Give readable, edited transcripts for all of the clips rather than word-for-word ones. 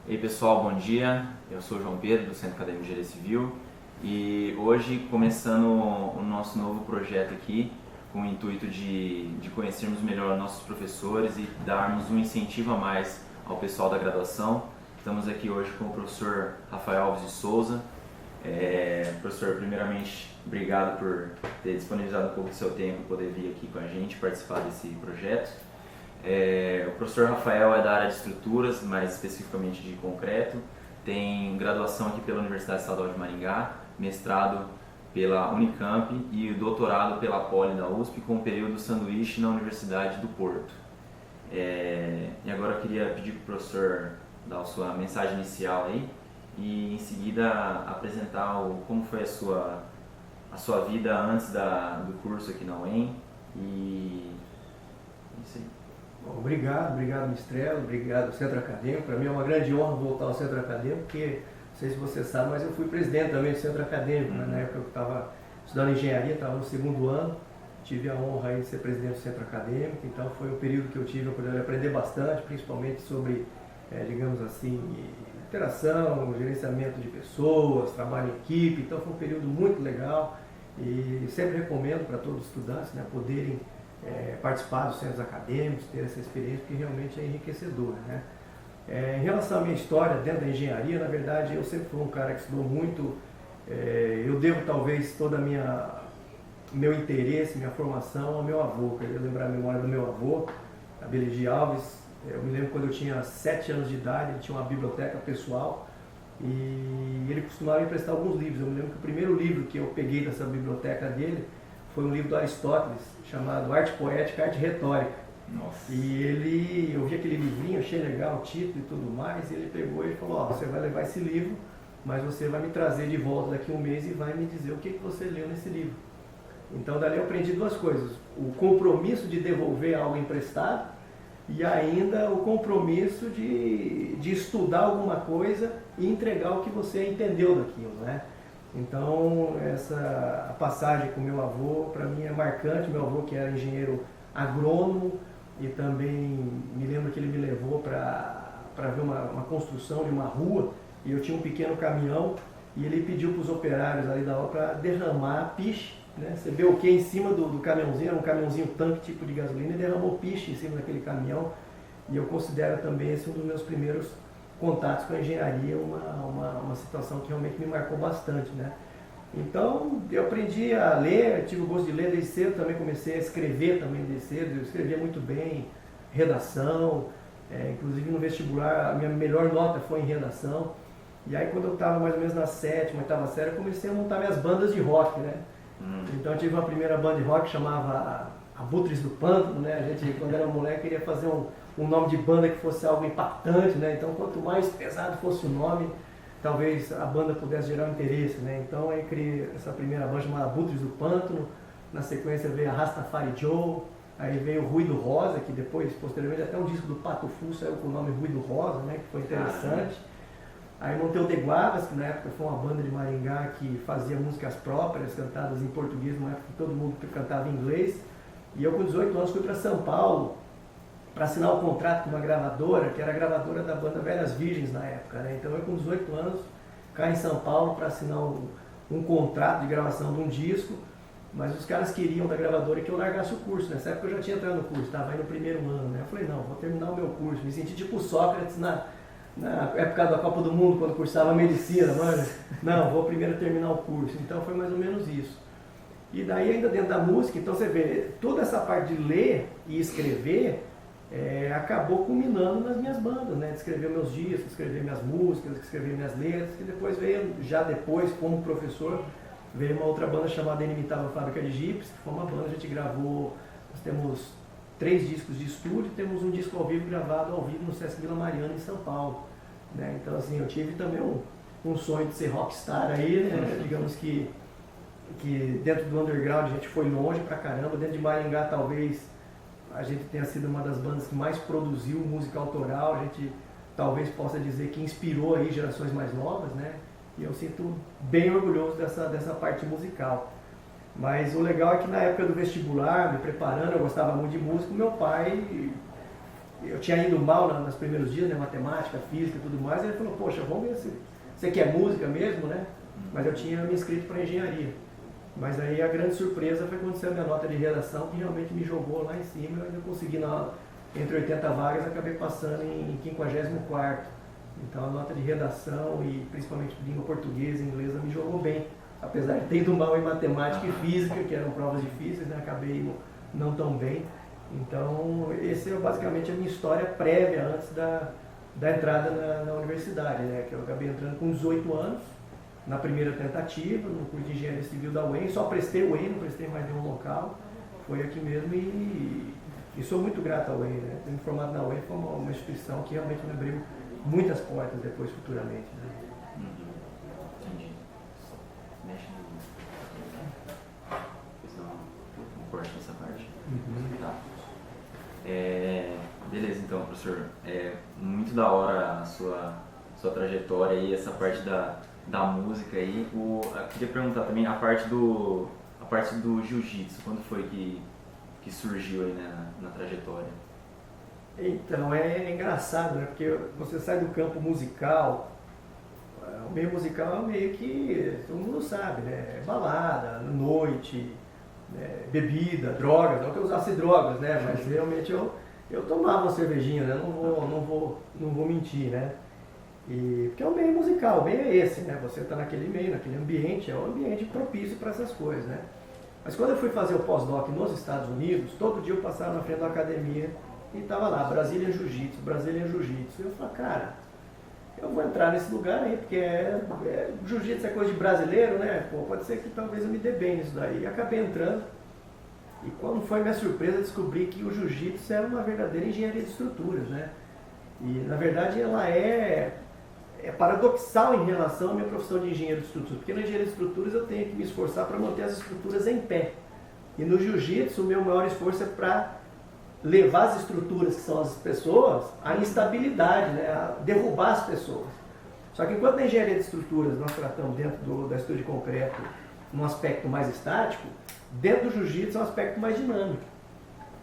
E aí pessoal, bom dia. Eu sou o João Pedro do Centro Acadêmico de Engenharia Civil e hoje começando o nosso novo projeto aqui com o intuito de conhecermos melhor nossos professores e darmos um incentivo a mais ao pessoal da graduação. Estamos aqui hoje com o professor Rafael Alves de Souza. Professor, primeiramente, obrigado por ter disponibilizado um pouco do seu tempo e poder vir aqui com a gente participar desse projeto. O professor Rafael é da área de estruturas, mais especificamente de concreto, tem graduação aqui pela Universidade Estadual de Maringá, mestrado pela Unicamp e doutorado pela Poli da USP com um período sanduíche na Universidade do Porto. E agora eu queria pedir para o professor dar a sua mensagem inicial aí e em seguida apresentar como foi a sua vida antes do curso aqui na UEM e isso aí. Bom, obrigado Mistrelo, obrigado Centro Acadêmico. Para mim é uma grande honra voltar ao Centro Acadêmico, porque, não sei se você sabe, mas eu fui presidente também do Centro Acadêmico, né? Na época eu estava estudando engenharia, estava no segundo ano, tive a honra de ser presidente do Centro Acadêmico, então foi um período que eu tive a oportunidade de aprender bastante, principalmente sobre, digamos assim, interação, gerenciamento de pessoas, trabalho em equipe, então foi um período muito legal e sempre recomendo para todos os estudantes, né, poderem participar dos centros acadêmicos, ter essa experiência, porque realmente é enriquecedora, né? Em relação à minha história dentro da engenharia, na verdade eu sempre fui um cara que estudou muito, eu devo talvez todo meu interesse, minha formação ao meu avô. Eu queria lembrar a memória do meu avô, Abeligi Alves. Eu me lembro quando eu tinha 7 anos de idade, ele tinha uma biblioteca pessoal e ele costumava emprestar alguns livros. Eu me lembro que o primeiro livro que eu peguei dessa biblioteca dele foi um livro do Aristóteles, chamado Arte Poética, Arte Retórica. Nossa. E eu vi aquele livrinho, achei legal o título e tudo mais, e ele pegou e falou: você vai levar esse livro, mas você vai me trazer de volta daqui a um mês e vai me dizer o que você leu nesse livro. Então dali eu aprendi duas coisas: o compromisso de devolver algo emprestado e ainda o compromisso de estudar alguma coisa e entregar o que você entendeu daquilo, né? Então a passagem com meu avô para mim é marcante. Meu avô, que era engenheiro agrônomo, e também me lembro que ele me levou para ver uma construção de uma rua, e eu tinha um pequeno caminhão e ele pediu para os operários ali da obra para derramar piche, né? Você vê o que em cima do caminhãozinho, era um caminhãozinho tanque tipo de gasolina, e derramou piche em cima daquele caminhão. E eu considero também esse um dos meus primeiros contatos com a engenharia, uma situação que realmente me marcou bastante, né? Então eu aprendi a ler, tive o gosto de ler desde cedo, também comecei a escrever também desde cedo. Eu escrevia muito bem, redação, inclusive no vestibular a minha melhor nota foi em redação. E aí quando eu estava mais ou menos na 7ª, 8ª série, eu comecei a montar minhas bandas de rock, né? Então eu tive uma primeira banda de rock que chamava Abutres do Pântano, né? A gente, quando era moleque, queria fazer um nome de banda que fosse algo impactante, né? Então quanto mais pesado fosse o nome, talvez a banda pudesse gerar um interesse, né? Então aí criei essa primeira banda chamada Abutres do Pântano. Na sequência veio a Rastafari Joe, aí veio o Ruído Rosa, que depois, posteriormente, até um disco do Pato Fu saiu com o nome Ruído Rosa, né? Que foi interessante. Aí montei o The Guavas, que na época foi uma banda de Maringá que fazia músicas próprias, cantadas em português, numa época que todo mundo cantava em inglês. E eu com 18 anos fui para São Paulo para assinar o contrato com uma gravadora, que era a gravadora da banda Velhas Virgens na época, né? Então eu com 18 anos caí em São Paulo para assinar um contrato de gravação de um disco, mas os caras queriam da gravadora que eu largasse o curso. Nessa época eu já tinha entrado no curso, estava aí no primeiro ano, né? Eu falei: não, vou terminar o meu curso. Me senti tipo Sócrates na época da Copa do Mundo, quando cursava medicina, mano. Não, vou primeiro terminar o curso. Então foi mais ou menos isso. E daí ainda dentro da música, então você vê, toda essa parte de ler e escrever acabou culminando nas minhas bandas, né? De escrever meus discos, escrever minhas músicas, escrever minhas letras, e depois veio, já depois, como professor, veio uma outra banda chamada Inimitável Fábrica de Gyps, que foi uma banda que a gente gravou. Nós temos 3 discos de estúdio, temos um disco ao vivo gravado ao vivo no Sesc Vila Mariana, em São Paulo, né? Então assim, eu tive também um sonho de ser rockstar aí, né? Digamos que dentro do underground a gente foi longe pra caramba. Dentro de Maringá talvez a gente tenha sido uma das bandas que mais produziu música autoral. A gente talvez possa dizer que inspirou aí gerações mais novas, né? E eu sinto bem orgulhoso dessa parte musical. Mas o legal é que na época do vestibular, me preparando, eu gostava muito de música. Meu pai eu tinha ido mal nos primeiros dias, né, matemática, física e tudo mais, ele falou, poxa, vamos ver se você quer música mesmo, né? Mas eu tinha me inscrito para engenharia. Mas aí a grande surpresa foi quando saiu a minha nota de redação, que realmente me jogou lá em cima, eu ainda consegui, entre 80 vagas, acabei passando em 54º. Então a nota de redação e principalmente língua portuguesa e inglesa me jogou bem. Apesar de ter ido mal em matemática e física, que eram provas difíceis, né? Acabei não tão bem. Então, essa é basicamente a minha história prévia antes da entrada na universidade, né? Que eu acabei entrando com 18 anos, na primeira tentativa, no curso de Engenharia Civil da UEM. Só prestei o UEM, não prestei mais nenhum local. Foi aqui mesmo e sou muito grato ao UEM, né? Ter me formado na UEM foi uma instituição que realmente me abriu muitas portas depois, futuramente, né? Entendi. Mexe no... Fiz um corte nessa parte. Tá. Beleza, então, professor. Muito da hora a sua trajetória e essa parte da música aí. Eu queria perguntar também a parte do jiu-jitsu. Quando foi que surgiu aí, né, na trajetória? Então, é engraçado, né? Porque você sai do campo musical, o meio musical é um meio que todo mundo sabe, né? É balada, noite, né? Bebida, drogas, não que eu usasse drogas, né? Mas realmente eu tomava uma cervejinha, né? Não vou mentir, né? Porque é o meio musical, o meio é esse, né? Você está naquele meio, naquele ambiente, é um ambiente propício para essas coisas, né? Mas quando eu fui fazer o pós-doc nos Estados Unidos, todo dia eu passava na frente da academia e estava lá, Brazilian Jiu-Jitsu, Brazilian Jiu-Jitsu. Eu falei, cara, eu vou entrar nesse lugar aí, porque Jiu-Jitsu é coisa de brasileiro, né? Pô, pode ser que talvez eu me dê bem nisso daí. E acabei entrando. E quando foi minha surpresa, descobri que o Jiu-Jitsu era uma verdadeira engenharia de estruturas, né? E, na verdade, ela é paradoxal em relação à minha profissão de engenheiro de estruturas, porque na engenharia de estruturas eu tenho que me esforçar para manter as estruturas em pé. E no jiu-jitsu o meu maior esforço é para levar as estruturas, que são as pessoas, à instabilidade, né? A derrubar as pessoas. Só que enquanto na engenharia de estruturas nós tratamos dentro da estrutura de concreto um aspecto mais estático, dentro do jiu-jitsu é um aspecto mais dinâmico.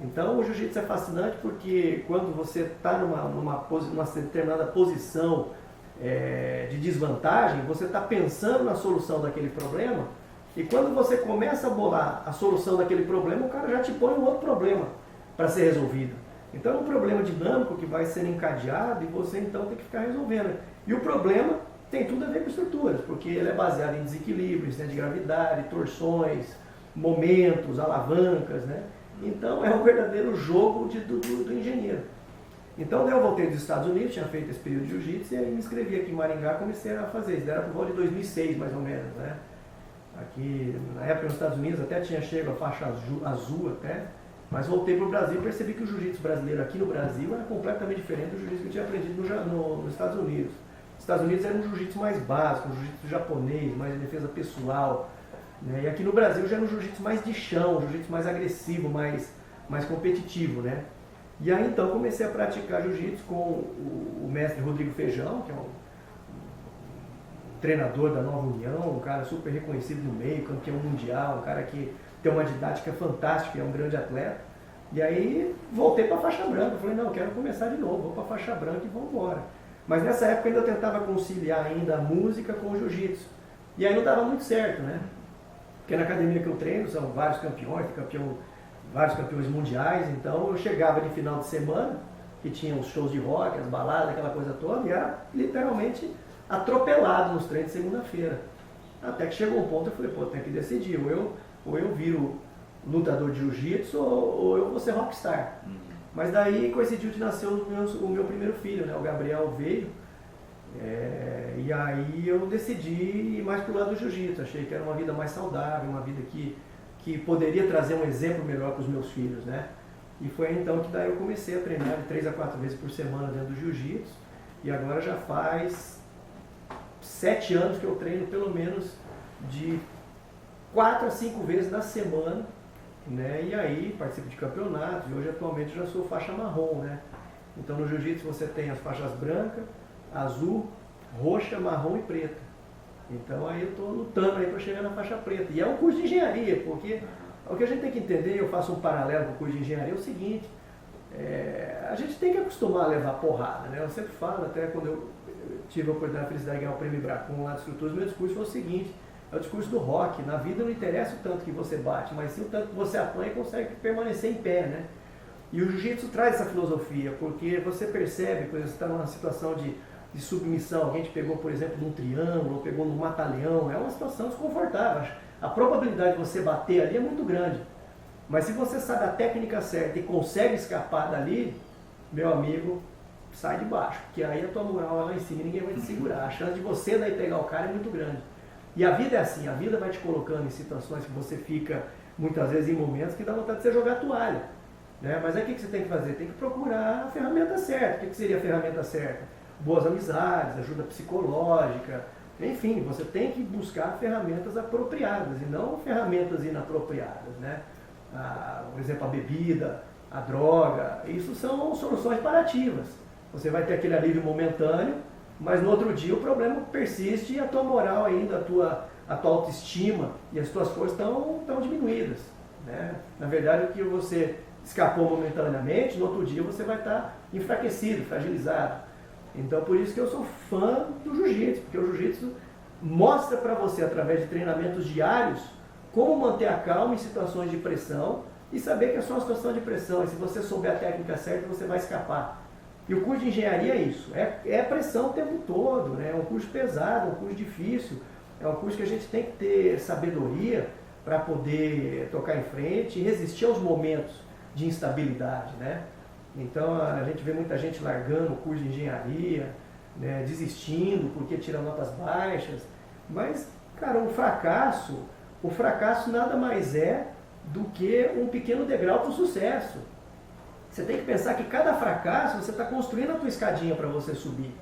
Então o jiu-jitsu é fascinante porque quando você está numa determinada posição de desvantagem, você está pensando na solução daquele problema e quando você começa a bolar a solução daquele problema, o cara já te põe um outro problema para ser resolvido. Então é um problema dinâmico que vai ser encadeado e você então tem que ficar resolvendo. E o problema tem tudo a ver com estruturas, porque ele é baseado em desequilíbrios, né, de gravidade, torções, momentos, alavancas, né? Então é um verdadeiro jogo do engenheiro. Então eu voltei dos Estados Unidos, tinha feito esse período de jiu-jitsu e aí me inscrevi aqui em Maringá e comecei a fazer isso. Era por volta de 2006 mais ou menos, né? Aqui na época nos Estados Unidos até tinha chego a faixa azul até, mas voltei para o Brasil e percebi que o jiu-jitsu brasileiro aqui no Brasil era completamente diferente do jiu-jitsu que eu tinha aprendido nos Estados Unidos. Nos Estados Unidos era um jiu-jitsu mais básico, um jiu-jitsu japonês, mais de defesa pessoal, né? E aqui no Brasil já era um jiu-jitsu mais de chão, um jiu-jitsu mais agressivo, mais competitivo, né? E aí então comecei a praticar jiu-jitsu com o mestre Rodrigo Feijão, que é um treinador da Nova União, um cara super reconhecido no meio, campeão mundial, um cara que tem uma didática fantástica, é um grande atleta. E aí voltei para a faixa branca, falei, não, eu quero começar de novo, vou para a faixa branca e vamos embora. Mas nessa época ainda eu tentava conciliar ainda a música com o jiu-jitsu. E aí não dava muito certo, né? Porque na academia que eu treino são vários campeões, vários campeões mundiais, então eu chegava de final de semana, que tinha os shows de rock, as baladas, aquela coisa toda, e era literalmente atropelado nos treinos de segunda-feira. Até que chegou um ponto, eu falei, pô, tem que decidir, ou eu viro lutador de jiu-jitsu, ou eu vou ser rockstar. Mas daí coincidiu de nascer o meu primeiro filho, né? O Gabriel veio, e aí eu decidi ir mais pro lado do jiu-jitsu, achei que era uma vida mais saudável, uma vida que poderia trazer um exemplo melhor para os meus filhos, né? E foi então que daí eu comecei a treinar de 3 a 4 vezes por semana dentro do jiu-jitsu, e agora já faz 7 anos que eu treino pelo menos de 4 a 5 vezes na semana, né? E aí participo de campeonatos, e hoje atualmente já sou faixa marrom, né? Então no jiu-jitsu você tem as faixas branca, azul, roxa, marrom e preta. Então aí eu estou lutando aí para chegar na faixa preta. E é um curso de engenharia, porque o que a gente tem que entender, eu faço um paralelo com o curso de engenharia, é o seguinte, a gente tem que acostumar a levar porrada, né? Eu sempre falo, até quando eu tive a oportunidade, a felicidade de ganhar o prêmio Bracon lá de estruturas, meu discurso foi o seguinte: é o discurso do rock. Na vida não interessa o tanto que você bate, mas sim o tanto que você apanha e consegue permanecer em pé, né? E o jiu-jitsu traz essa filosofia, porque você percebe, por exemplo, você está numa situação de submissão, alguém te pegou, por exemplo, num triângulo, ou pegou num mata-leão, é uma situação desconfortável. A probabilidade de você bater ali é muito grande. Mas se você sabe a técnica certa e consegue escapar dali, meu amigo, sai de baixo, porque aí a tua moral é lá em cima e ninguém vai te segurar. A chance de você daí pegar o cara é muito grande. E a vida é assim, a vida vai te colocando em situações que você fica, muitas vezes, em momentos que dá vontade de você jogar a toalha. Né? Mas aí o que você tem que fazer? Tem que procurar a ferramenta certa. O que seria a ferramenta certa? Boas amizades, ajuda psicológica, enfim, você tem que buscar ferramentas apropriadas e não ferramentas inapropriadas. Né? Por exemplo, a bebida, a droga, isso são soluções paliativas. Você vai ter aquele alívio momentâneo, mas no outro dia o problema persiste e a tua moral ainda, a tua autoestima e as tuas forças estão diminuídas. Né? Na verdade, o que você escapou momentaneamente, no outro dia você vai estar enfraquecido, fragilizado. Então, por isso que eu sou fã do jiu-jitsu, porque o jiu-jitsu mostra para você, através de treinamentos diários, como manter a calma em situações de pressão e saber que é só uma situação de pressão, e se você souber a técnica certa, você vai escapar. E o curso de engenharia é isso, é pressão o tempo todo, né? É um curso pesado, é um curso difícil, é um curso que a gente tem que ter sabedoria para poder tocar em frente e resistir aos momentos de instabilidade, né? Então a gente vê muita gente largando o curso de engenharia, né, desistindo porque tira notas baixas, mas, cara, o fracasso nada mais é do que um pequeno degrau para o sucesso. Você tem que pensar que cada fracasso você está construindo a tua escadinha para você subir.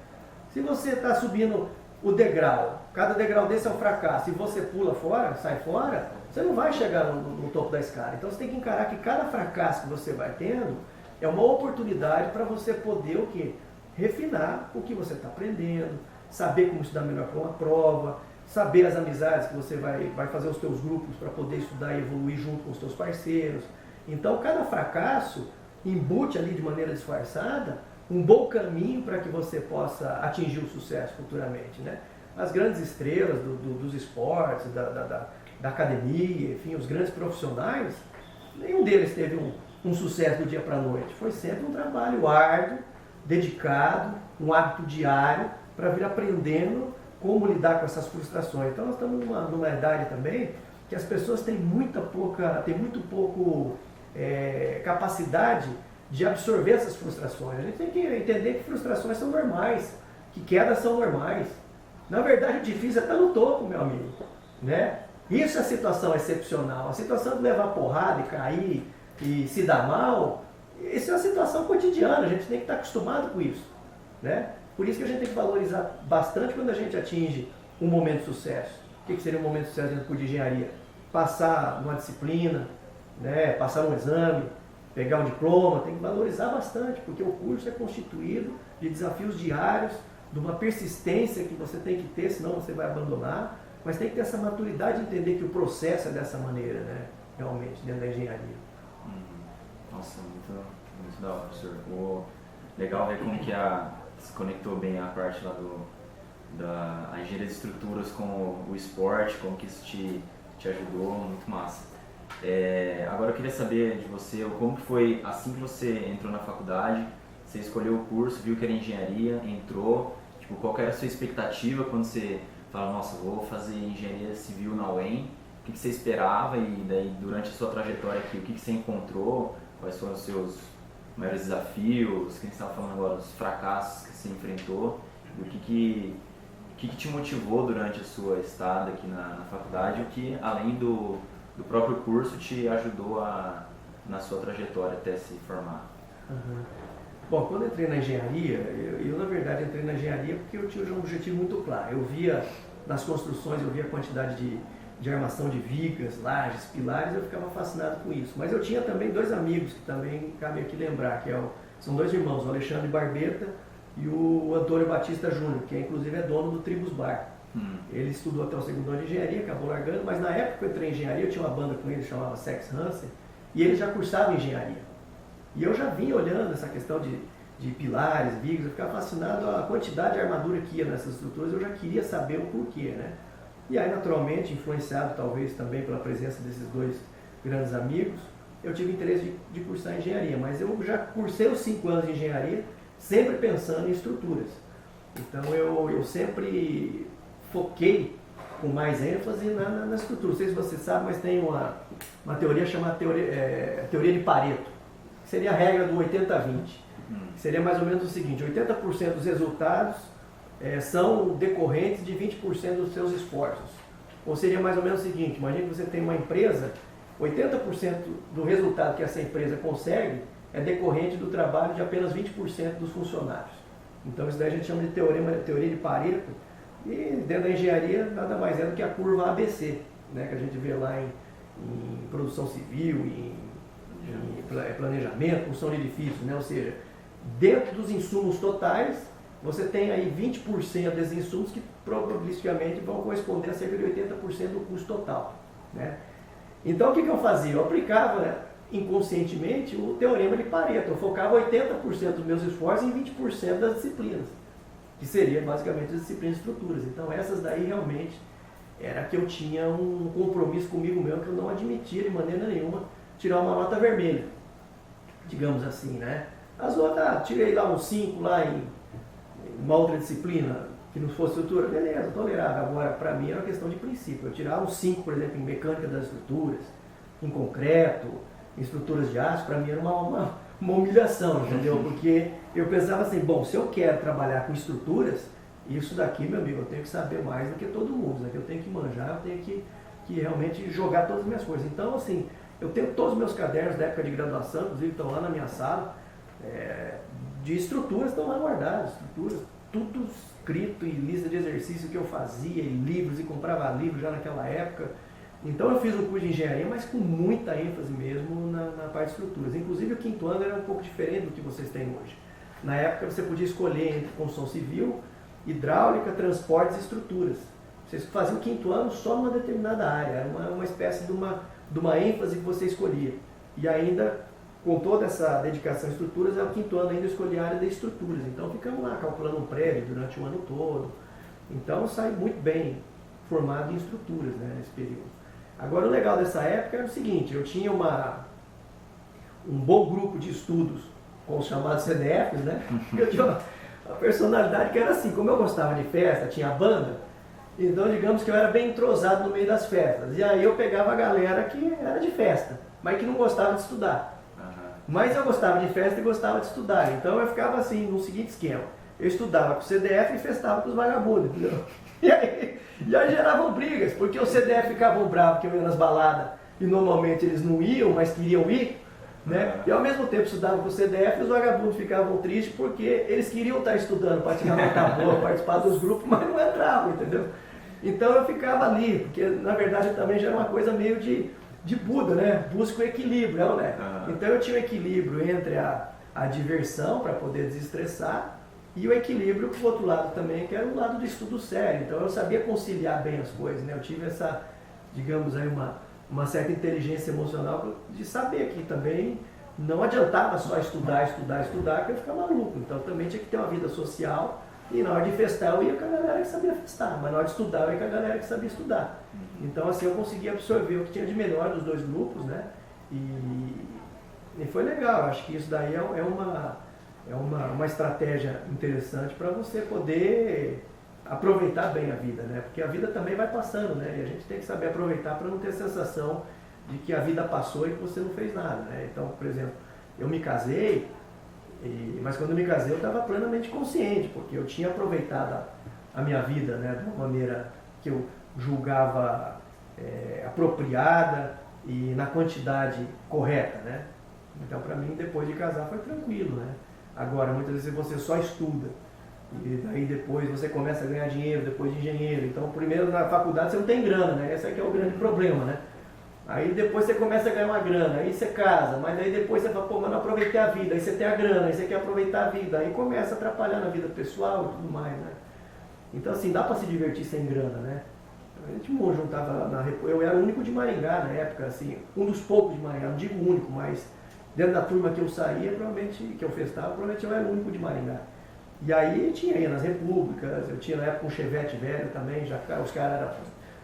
Se você está subindo o degrau, cada degrau desse é um fracasso, e você pula fora, sai fora, você não vai chegar no topo da escada. Então você tem que encarar que cada fracasso que você vai tendo é uma oportunidade para você poder o quê? Refinar o que você está aprendendo, saber como estudar melhor para uma prova, saber as amizades que você vai fazer os teus grupos para poder estudar e evoluir junto com os teus parceiros. Então cada fracasso embute ali de maneira disfarçada um bom caminho para que você possa atingir o sucesso futuramente. Né? As grandes estrelas dos esportes, da academia, enfim, os grandes profissionais, nenhum deles teve um sucesso do dia para a noite. Foi sempre um trabalho árduo, dedicado, um hábito diário para vir aprendendo como lidar com essas frustrações. Então nós estamos numa idade também que as pessoas têm muito pouco capacidade de absorver essas frustrações. A gente tem que entender que frustrações são normais, que quedas são normais. Na verdade, o difícil é estar no topo, meu amigo. Né? Isso é a situação excepcional. A situação de levar porrada e cair e se dar mal, isso é uma situação cotidiana, a gente tem que estar acostumado com isso. Né? Por isso que a gente tem que valorizar bastante quando a gente atinge um momento de sucesso. O que seria um momento de sucesso dentro do curso de engenharia? Passar numa disciplina, né? Passar um exame, pegar um diploma, tem que valorizar bastante, porque o curso é constituído de desafios diários, de uma persistência que você tem que ter, senão você vai abandonar, mas tem que ter essa maturidade de entender que o processo é dessa maneira, né? Realmente, dentro da engenharia. Nossa, muito da hora, professor. Legal ver como que se conectou bem a parte lá da engenharia de estruturas com o esporte, como que isso te ajudou, muito massa. Agora eu queria saber de você, como que foi assim que você entrou na faculdade, você escolheu o curso, viu que era engenharia, entrou, tipo, qual que era a sua expectativa quando você falava, nossa, vou fazer engenharia civil na UEM, o que você esperava e daí durante a sua trajetória aqui, o que você encontrou, quais foram os seus maiores desafios, que a gente estava falando agora, os fracassos que você enfrentou, e o que te motivou durante a sua estada aqui na faculdade, o que além do próprio curso te ajudou na sua trajetória até se formar? Uhum. Bom, quando eu entrei na engenharia, eu na verdade entrei na engenharia porque eu tinha um objetivo muito claro. Eu via nas construções, eu via a quantidade de armação de vigas, lajes, pilares, eu ficava fascinado com isso. Mas eu tinha também dois amigos que também cabe aqui lembrar, são dois irmãos, o Alexandre Barbeta e o Antônio Batista Júnior, que inclusive é dono do Tribus Bar. Ele estudou até o segundo ano de engenharia, acabou largando, mas na época que eu entrei em engenharia, eu tinha uma banda com ele, chamava Sex Hansen, e ele já cursava engenharia. E eu já vinha olhando essa questão de pilares, vigas, eu ficava fascinado a quantidade de armadura que ia nessas estruturas, eu já queria saber o porquê, né? E aí, naturalmente, influenciado talvez também pela presença desses dois grandes amigos, eu tive interesse de cursar engenharia, mas eu já cursei os 5 anos de engenharia, sempre pensando em estruturas. Então eu sempre foquei com mais ênfase na estrutura. Não sei se você sabe, mas tem uma teoria chamada teoria de Pareto, que seria a regra do 80-20. Seria mais ou menos o seguinte: 80% dos resultados são decorrentes de 20% dos seus esforços. Ou seria mais ou menos o seguinte: imagine que você tem uma empresa, 80% do resultado que essa empresa consegue é decorrente do trabalho de apenas 20% dos funcionários. Então isso daí a gente chama de teoria de Pareto, e dentro da engenharia nada mais é do que a curva ABC, né, que a gente vê lá em produção civil, em planejamento, construção de edifícios, né? Ou seja, dentro dos insumos totais, você tem aí 20% desses insumos que probabilisticamente vão corresponder a cerca de 80% do custo total, né? Então o que eu fazia? Eu aplicava inconscientemente o teorema de Pareto, eu focava 80% dos meus esforços em 20% das disciplinas, que seria basicamente as disciplinas de estruturas. Então essas daí realmente era que eu tinha um compromisso comigo mesmo, que eu não admitia de maneira nenhuma tirar uma nota vermelha, digamos assim, né? As outras, tirei lá uns 5 lá em uma outra disciplina que não fosse estrutura, beleza, tolerável. Agora, para mim era uma questão de princípio. Eu tirava uns 5, por exemplo, em mecânica das estruturas, em concreto, em estruturas de aço, para mim era uma humilhação, entendeu? Porque eu pensava assim, bom, se eu quero trabalhar com estruturas, isso daqui, meu amigo, eu tenho que saber mais do que todo mundo, isso daqui eu tenho que manjar, eu tenho que realmente jogar todas as minhas coisas. Então, assim, eu tenho todos os meus cadernos da época de graduação, inclusive estão lá na minha sala, de estruturas estão lá guardadas, estruturas, tudo escrito em lista de exercício que eu fazia, em livros, e comprava livros já naquela época. Então eu fiz um curso de engenharia, mas com muita ênfase mesmo na parte de estruturas. Inclusive o 5º ano era um pouco diferente do que vocês têm hoje. Na época você podia escolher entre construção civil, hidráulica, transportes e estruturas. Vocês faziam o 5º ano só numa determinada área, era uma espécie de uma ênfase que você escolhia. E ainda, com toda essa dedicação a estruturas, o 5º ano ainda eu escolhi a área de estruturas. Então ficamos lá calculando um prédio durante o ano todo. Então eu saí muito bem formado em estruturas, né, nesse período. Agora o legal dessa época era o seguinte: eu tinha um bom grupo de estudos com os chamados CDFs, né? Eu tinha uma personalidade que era assim, como eu gostava de festa, tinha banda, então digamos que eu era bem entrosado no meio das festas. E aí eu pegava a galera que era de festa, mas que não gostava de estudar. Mas eu gostava de festa e gostava de estudar, então eu ficava assim, no seguinte esquema: eu estudava com o CDF e festava com os vagabundos, entendeu? E aí geravam brigas, porque o CDF ficavam bravos que eu ia nas baladas e normalmente eles não iam, mas queriam ir, né? E ao mesmo tempo estudava com o CDF e os vagabundos ficavam tristes porque eles queriam estar estudando para tirar nota boa, participar dos grupos, mas não entravam, entendeu? Então eu ficava ali, porque na verdade também já era uma coisa meio de Buda, né? Busca o equilíbrio, né? Então eu tinha o equilíbrio entre a diversão para poder desestressar e o equilíbrio pro outro lado também, que era o lado do estudo sério. Então eu sabia conciliar bem as coisas, né? Eu tive essa, digamos aí, uma certa inteligência emocional de saber que também não adiantava só estudar, que eu ficava maluco. Então também tinha que ter uma vida social, e na hora de festar eu ia com a galera que sabia festar, mas na hora de estudar eu ia com a galera que sabia estudar. Então assim eu conseguia absorver o que tinha de melhor dos dois grupos, né? E foi legal. Acho que isso daí é uma estratégia interessante para você poder aproveitar bem a vida, né? Porque a vida também vai passando, né? E a gente tem que saber aproveitar para não ter a sensação de que a vida passou e que você não fez nada, né? Então, por exemplo, eu me casei, mas quando eu me casei eu estava plenamente consciente, porque eu tinha aproveitado a minha vida, né, de uma maneira que eu julgava apropriada e na quantidade correta, né? Então, para mim, depois de casar foi tranquilo, né? Agora, muitas vezes você só estuda e daí depois você começa a ganhar dinheiro depois de engenheiro. Então, primeiro na faculdade você não tem grana, né? Esse aqui é o grande problema, né? Aí depois você começa a ganhar uma grana, aí você casa, mas aí depois você fala, pô, mas não aproveitei a vida, aí você tem a grana, aí você quer aproveitar a vida, aí começa a atrapalhar na vida pessoal e tudo mais, né? Então, assim, dá para se divertir sem grana, né? A gente juntava eu era o único de Maringá na época, assim, um dos poucos de Maringá, não digo único, mas dentro da turma que eu saía, provavelmente, que eu festava, provavelmente eu era o único de Maringá. E aí ia nas repúblicas, eu tinha na época um Chevette velho também, já os caras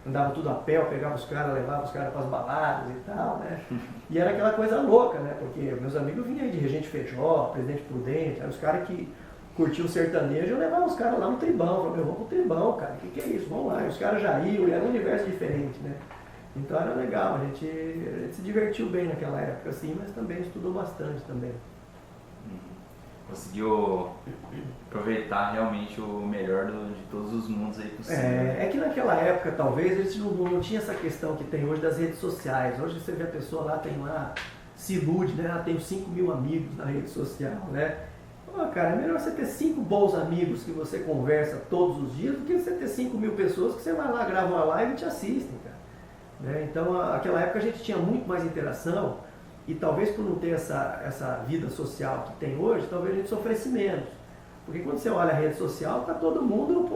andavam tudo a pé, eu pegava os caras, levava os caras para as baladas e tal, né? E era aquela coisa louca, né? Porque meus amigos vinham aí de Regente Feijó, Presidente Prudente, eram os caras que curtiam o sertanejo, eu levava os caras lá no Tribão, falava, vamos pro Tribão, cara, o que é isso? Vamos lá, e os caras já iam, e era um universo diferente, né? Então era legal, a gente se divertiu bem naquela época, assim, mas também estudou bastante também. Conseguiu aproveitar realmente o melhor de todos os mundos aí possível. É que naquela época, talvez, a gente não tinha essa questão que tem hoje das redes sociais. Hoje você vê a pessoa lá, tem lá, se ilude, né? Ela tem 5 mil amigos na rede social, né? Pô, cara, é melhor você ter 5 bons amigos que você conversa todos os dias do que você ter 5 mil pessoas que você vai lá, grava uma live e te assistem, cara. Né? Então, naquela época a gente tinha muito mais interação e talvez por não ter essa vida social que tem hoje, talvez a gente sofresse menos. Porque quando você olha a rede social, tá todo mundo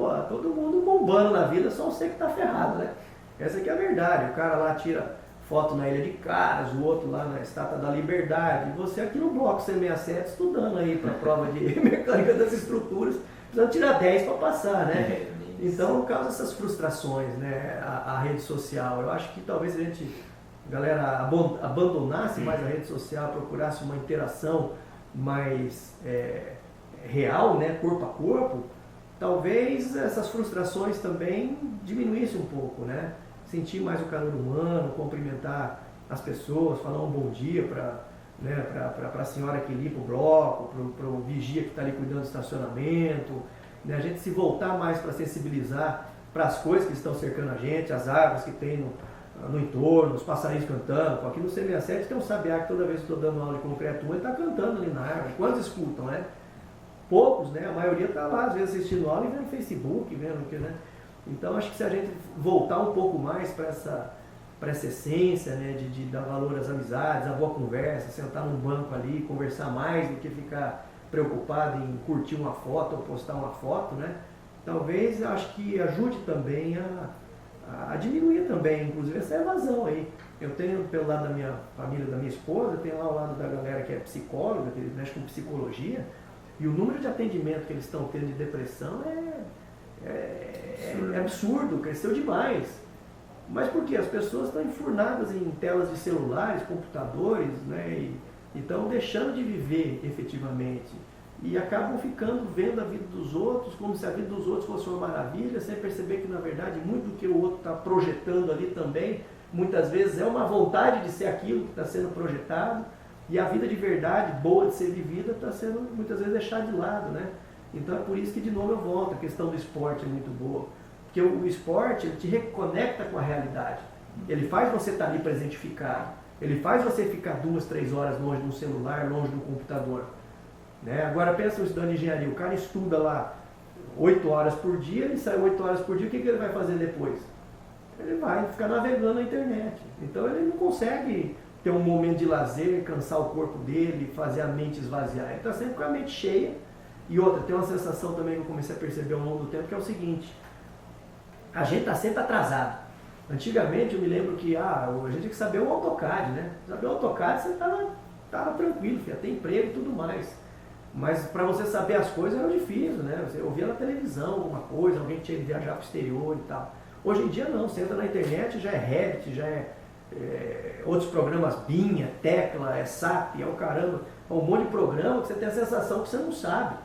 bombando na vida, só você que tá ferrado, né? Essa aqui é a verdade. O cara lá tira foto na Ilha de Caras, o outro lá na Estátua da Liberdade, e você aqui no bloco C67 estudando aí para a prova de mecânica das estruturas, precisando tirar 10 para passar, né? Então causa essas frustrações, né? A rede social. Eu acho que talvez a galera abandonasse mais a rede social, procurasse uma interação mais real, né? Corpo a corpo, talvez essas frustrações também diminuíssem um pouco, né? Sentir mais o calor humano, cumprimentar as pessoas, falar um bom dia para a senhora que limpa o bloco, para o vigia que está ali cuidando do estacionamento, né? A gente se voltar mais para sensibilizar para as coisas que estão cercando a gente, as árvores que tem no entorno, os passarinhos cantando. Aqui no C67 tem um sabiá que toda vez que estou dando aula de concreto, ele está cantando ali na árvore. Quantos escutam, né? Poucos, né? A maioria está lá, às vezes assistindo aula e vendo Facebook, vendo o que, né? Então acho que se a gente voltar um pouco mais para essa essência, né, de dar valor às amizades, à boa conversa, sentar num banco ali, conversar mais do que ficar preocupado em curtir uma foto ou postar uma foto, né? Talvez acho que ajude também a diminuir também, inclusive, essa evasão aí. Eu tenho pelo lado da minha família, da minha esposa, tenho lá o lado da galera que é psicóloga, que mexe com psicologia, e o número de atendimento que eles estão tendo de depressão é absurdo, cresceu demais. Mas por quê? As pessoas estão enfurnadas em telas de celulares, computadores, né? E estão deixando de viver efetivamente. E acabam ficando vendo a vida dos outros como se a vida dos outros fosse uma maravilha, sem perceber que na verdade muito do que o outro está projetando ali também, muitas vezes é uma vontade de ser aquilo que está sendo projetado, e a vida de verdade, boa de ser vivida, está sendo muitas vezes deixada de lado, né? Então é por isso que de novo eu volto, a questão do esporte é muito boa. Porque o esporte, ele te reconecta com a realidade. Ele faz você estar ali presentificado. Ele faz você ficar 2, 3 horas longe do celular, longe do computador. Né? Agora pensa no estudante de engenharia, o cara estuda lá 8 horas por dia, ele sai 8 horas por dia, o que ele vai fazer depois? Ele vai ficar navegando na internet. Então ele não consegue ter um momento de lazer, cansar o corpo dele, fazer a mente esvaziar. Ele está sempre com a mente cheia. E outra, tem uma sensação também que eu comecei a perceber ao longo do tempo, que é o seguinte: a gente está sempre atrasado. Antigamente eu me lembro que a gente tinha que saber o AutoCAD, né? Saber o AutoCAD você estava tranquilo, ia ter emprego e tudo mais. Mas para você saber as coisas era difícil, né? Você ouvia na televisão alguma coisa, alguém que tinha que viajar para o exterior e tal. Hoje em dia não, você entra na internet, já é Revit, já outros programas, Binha, Tecla, SAP, é o caramba. É um monte de programa que você tem a sensação que você não sabe.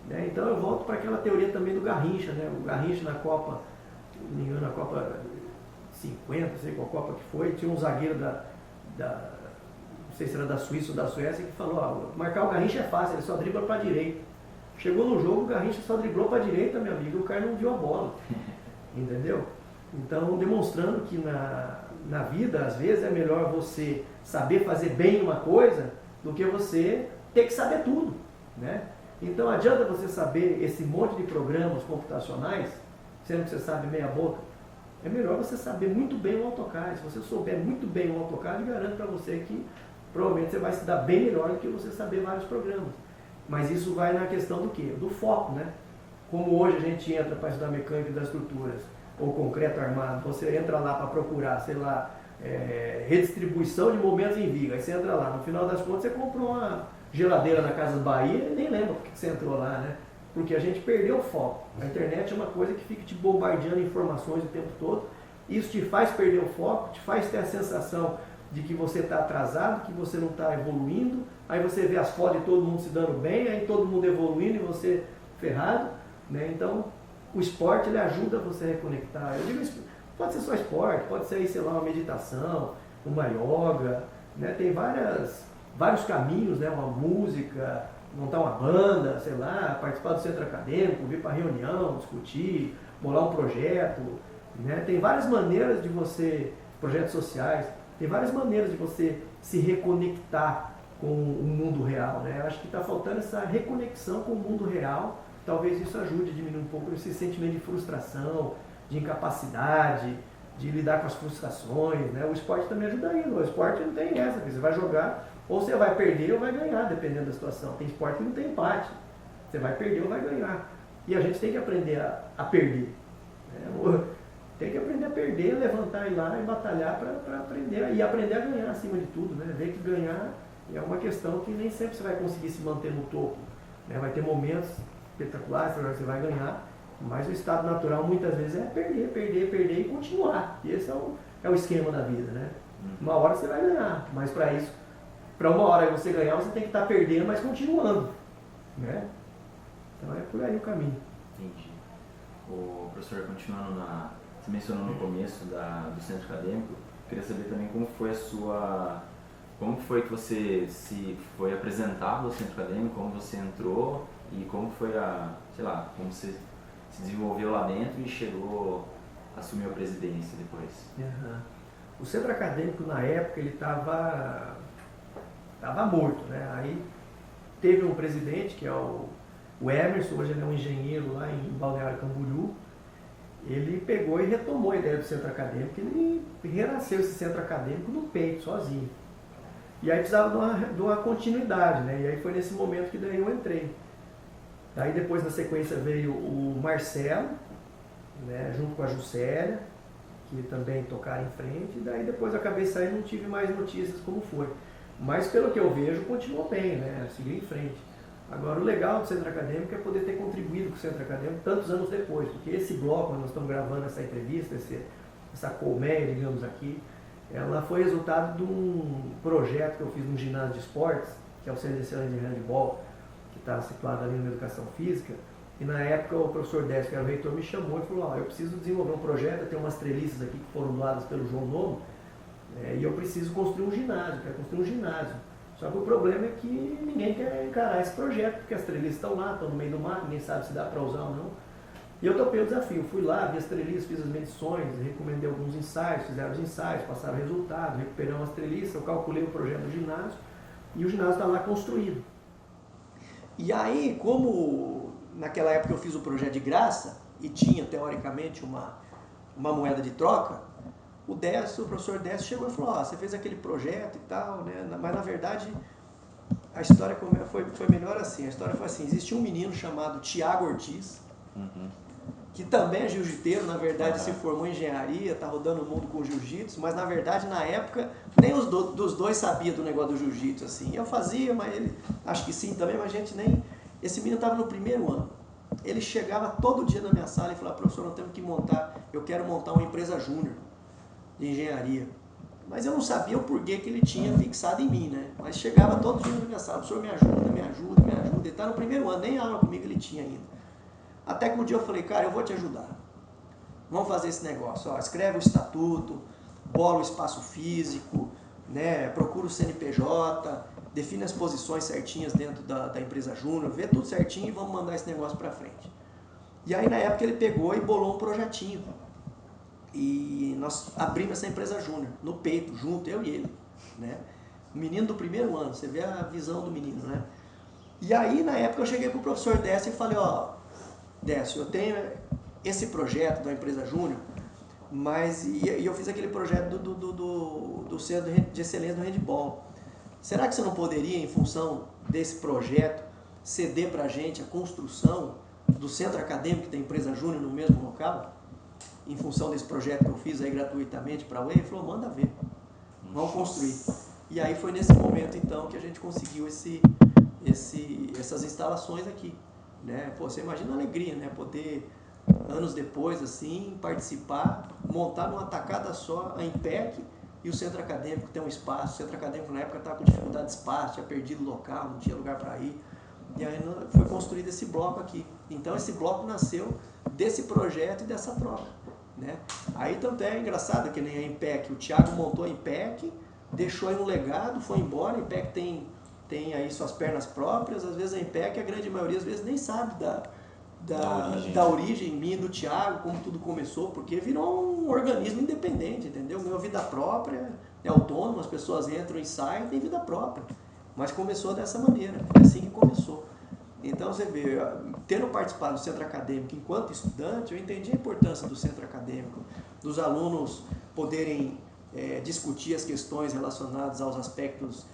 Né? Então eu volto para aquela teoria também do Garrincha, né? O Garrincha na Copa, não me engano, na Copa 50, não sei qual Copa que foi, tinha um zagueiro não sei se era da Suíça ou da Suécia, que falou, ó, marcar o Garrincha é fácil, ele só dribla para a direita. Chegou no jogo, o Garrincha só driblou para a direita, meu amigo, e o cara não viu a bola. Entendeu? Então, demonstrando que na vida, às vezes, é melhor você saber fazer bem uma coisa do que você ter que saber tudo, né? Então, adianta você saber esse monte de programas computacionais, sendo que você sabe meia boca. É melhor você saber muito bem o AutoCAD. Se você souber muito bem o AutoCAD, garanto para você que provavelmente você vai se dar bem melhor do que você saber vários programas. Mas isso vai na questão do quê? Do foco, né? Como hoje a gente entra para estudar mecânica das estruturas ou concreto armado, você entra lá para procurar, sei lá, redistribuição de momentos em Viga. Aí você entra lá, no final das contas você comprou uma geladeira na Casa Bahia e nem lembra por que você entrou lá, né? Porque a gente perdeu o foco. A internet é uma coisa que fica te bombardeando informações o tempo todo. Isso te faz perder o foco, te faz ter a sensação de que você está atrasado, que você não está evoluindo. Aí você vê as fotos de todo mundo se dando bem, aí todo mundo evoluindo e você ferrado, né? Então, o esporte ele ajuda você a reconectar. Eu digo, pode ser só esporte, pode ser, sei lá, uma meditação, uma yoga, né? Tem vários caminhos, né? Uma música, montar uma banda, sei lá, participar do centro acadêmico, vir para reunião, discutir, bolar um projeto, né? Tem várias maneiras de você, projetos sociais, tem várias maneiras de você se reconectar com o mundo real, né? Eu acho que está faltando essa reconexão com o mundo real. Talvez isso ajude a diminuir um pouco esse sentimento de frustração, de incapacidade, de lidar com as frustrações, né? O esporte também ajuda aí. O esporte não tem essa, você vai jogar, ou você vai perder ou vai ganhar, dependendo da situação. Tem esporte que não tem empate, você vai perder ou vai ganhar. E a gente tem que aprender a perder, né? Tem que aprender a perder, levantar e ir lá e batalhar para aprender, e aprender a ganhar acima de tudo, né? Ver que ganhar é uma questão que nem sempre você vai conseguir se manter no topo, né? Vai ter momentos espetaculares, você vai ganhar, mas o estado natural muitas vezes é perder e continuar. E esse é o esquema da vida, né? Uma hora você vai ganhar, mas para isso, para uma hora você ganhar, você tem que estar perdendo, mas continuando, né? Então é por aí o caminho. Entendi. O professor, continuando você mencionou no começo do centro acadêmico, queria saber também como foi que você se foi apresentado ao centro acadêmico, como você entrou e como foi como você se desenvolveu lá dentro e chegou a assumir a presidência depois. Uhum. O centro acadêmico na época ele estava morto, né? Aí teve um presidente que é o Emerson, hoje ele é um engenheiro lá em Balneário Camboriú. Ele pegou e retomou a ideia do centro acadêmico, ele renasceu esse centro acadêmico no peito, sozinho. E aí precisava de uma continuidade, né? E aí foi nesse momento que daí eu entrei. Daí depois na sequência veio o Marcelo, né, junto com a Juscelia, que também tocaram em frente, e daí depois eu acabei saindo e não tive mais notícias como foi. Mas pelo que eu vejo, continuou bem, né? Seguiu em frente. Agora, o legal do centro acadêmico é poder ter contribuído com o centro acadêmico tantos anos depois, porque esse bloco, nós estamos gravando essa entrevista, essa colmeia, digamos aqui, ela foi resultado de um projeto que eu fiz num ginásio de esportes, que é o Centro de Excelência de Handebol, que está situado ali na Educação Física, e na época o professor Décio, que era o reitor, me chamou e falou, eu preciso desenvolver um projeto, eu tenho umas treliças aqui que foram doadas pelo João Nomo, e eu preciso construir um ginásio, quero construir um ginásio. Só que o problema é que ninguém quer encarar esse projeto, porque as treliças estão lá, estão no meio do mato, ninguém sabe se dá para usar ou não. E eu topei o desafio, fui lá, vi as treliças, fiz as medições, recomendei alguns ensaios, fizeram os ensaios, passaram resultados, recuperamos as treliças, eu calculei o projeto do ginásio e o ginásio está lá construído. E aí, como naquela época eu fiz o projeto de graça e tinha teoricamente uma moeda de troca, o professor Décio chegou e falou, você fez aquele projeto e tal, né? Mas na verdade a história foi melhor assim. A história foi assim, existia um menino chamado Tiago Ortiz, que também é jiu-jiteiro, na verdade se formou em engenharia, está rodando o mundo com jiu-jitsu, mas na verdade na época nem dos dois sabia do negócio do jiu-jitsu, assim. Eu fazia, mas ele, acho que sim também, mas a gente nem... Esse menino estava no primeiro ano. Ele chegava todo dia na minha sala e falava, professor, nós temos que eu quero montar uma empresa júnior de engenharia. Mas eu não sabia o porquê que ele tinha fixado em mim, né? Mas chegava todo dia na minha sala, professor, me ajuda. Ele está no primeiro ano, nem aula comigo ele tinha ainda. Até que um dia eu falei, cara, eu vou te ajudar. Vamos fazer esse negócio. Escreve o estatuto, bola o espaço físico, né? Procura o CNPJ, define as posições certinhas dentro da empresa júnior, vê tudo certinho e vamos mandar esse negócio para frente. E aí na época ele pegou e bolou um projetinho. E nós abrimos essa empresa júnior, no peito, junto, eu e ele, né? O menino do primeiro ano, você vê a visão do menino, né? E aí, na época, eu cheguei pro professor Décio e falei, Décio, eu tenho esse projeto da empresa júnior, mas eu fiz aquele projeto do Centro de Excelência do Handebol. Será que você não poderia, em função desse projeto, ceder pra gente a construção do centro acadêmico da empresa júnior no mesmo local? em função desse projeto que eu fiz aí gratuitamente para a UEM, ele falou, manda ver, vamos construir. E aí foi nesse momento então que a gente conseguiu essas instalações aqui, né? Pô, você imagina a alegria, né? Poder, anos depois, assim, participar, montar numa tacada só a IMPEC e o centro acadêmico tem um espaço. O centro acadêmico na época estava com dificuldade de espaço, tinha perdido o local, não tinha lugar para ir. E aí foi construído esse bloco aqui. Então esse bloco nasceu desse projeto e dessa troca, né? Aí tanto é engraçado que nem a IMPEC, o Thiago montou a IMPEC, deixou aí um legado, foi embora. A IMPEC tem aí suas pernas próprias. Às vezes a IMPEC, a grande maioria às vezes nem sabe da origem minha, do Thiago, como tudo começou, porque virou um organismo independente, entendeu? Ganhou vida própria, é autônomo, as pessoas entram e saem, tem vida própria. Mas começou dessa maneira, é assim que começou. Então você vê, tendo participado do centro acadêmico enquanto estudante, eu entendi a importância do centro acadêmico, dos alunos poderem discutir as questões relacionadas aos aspectos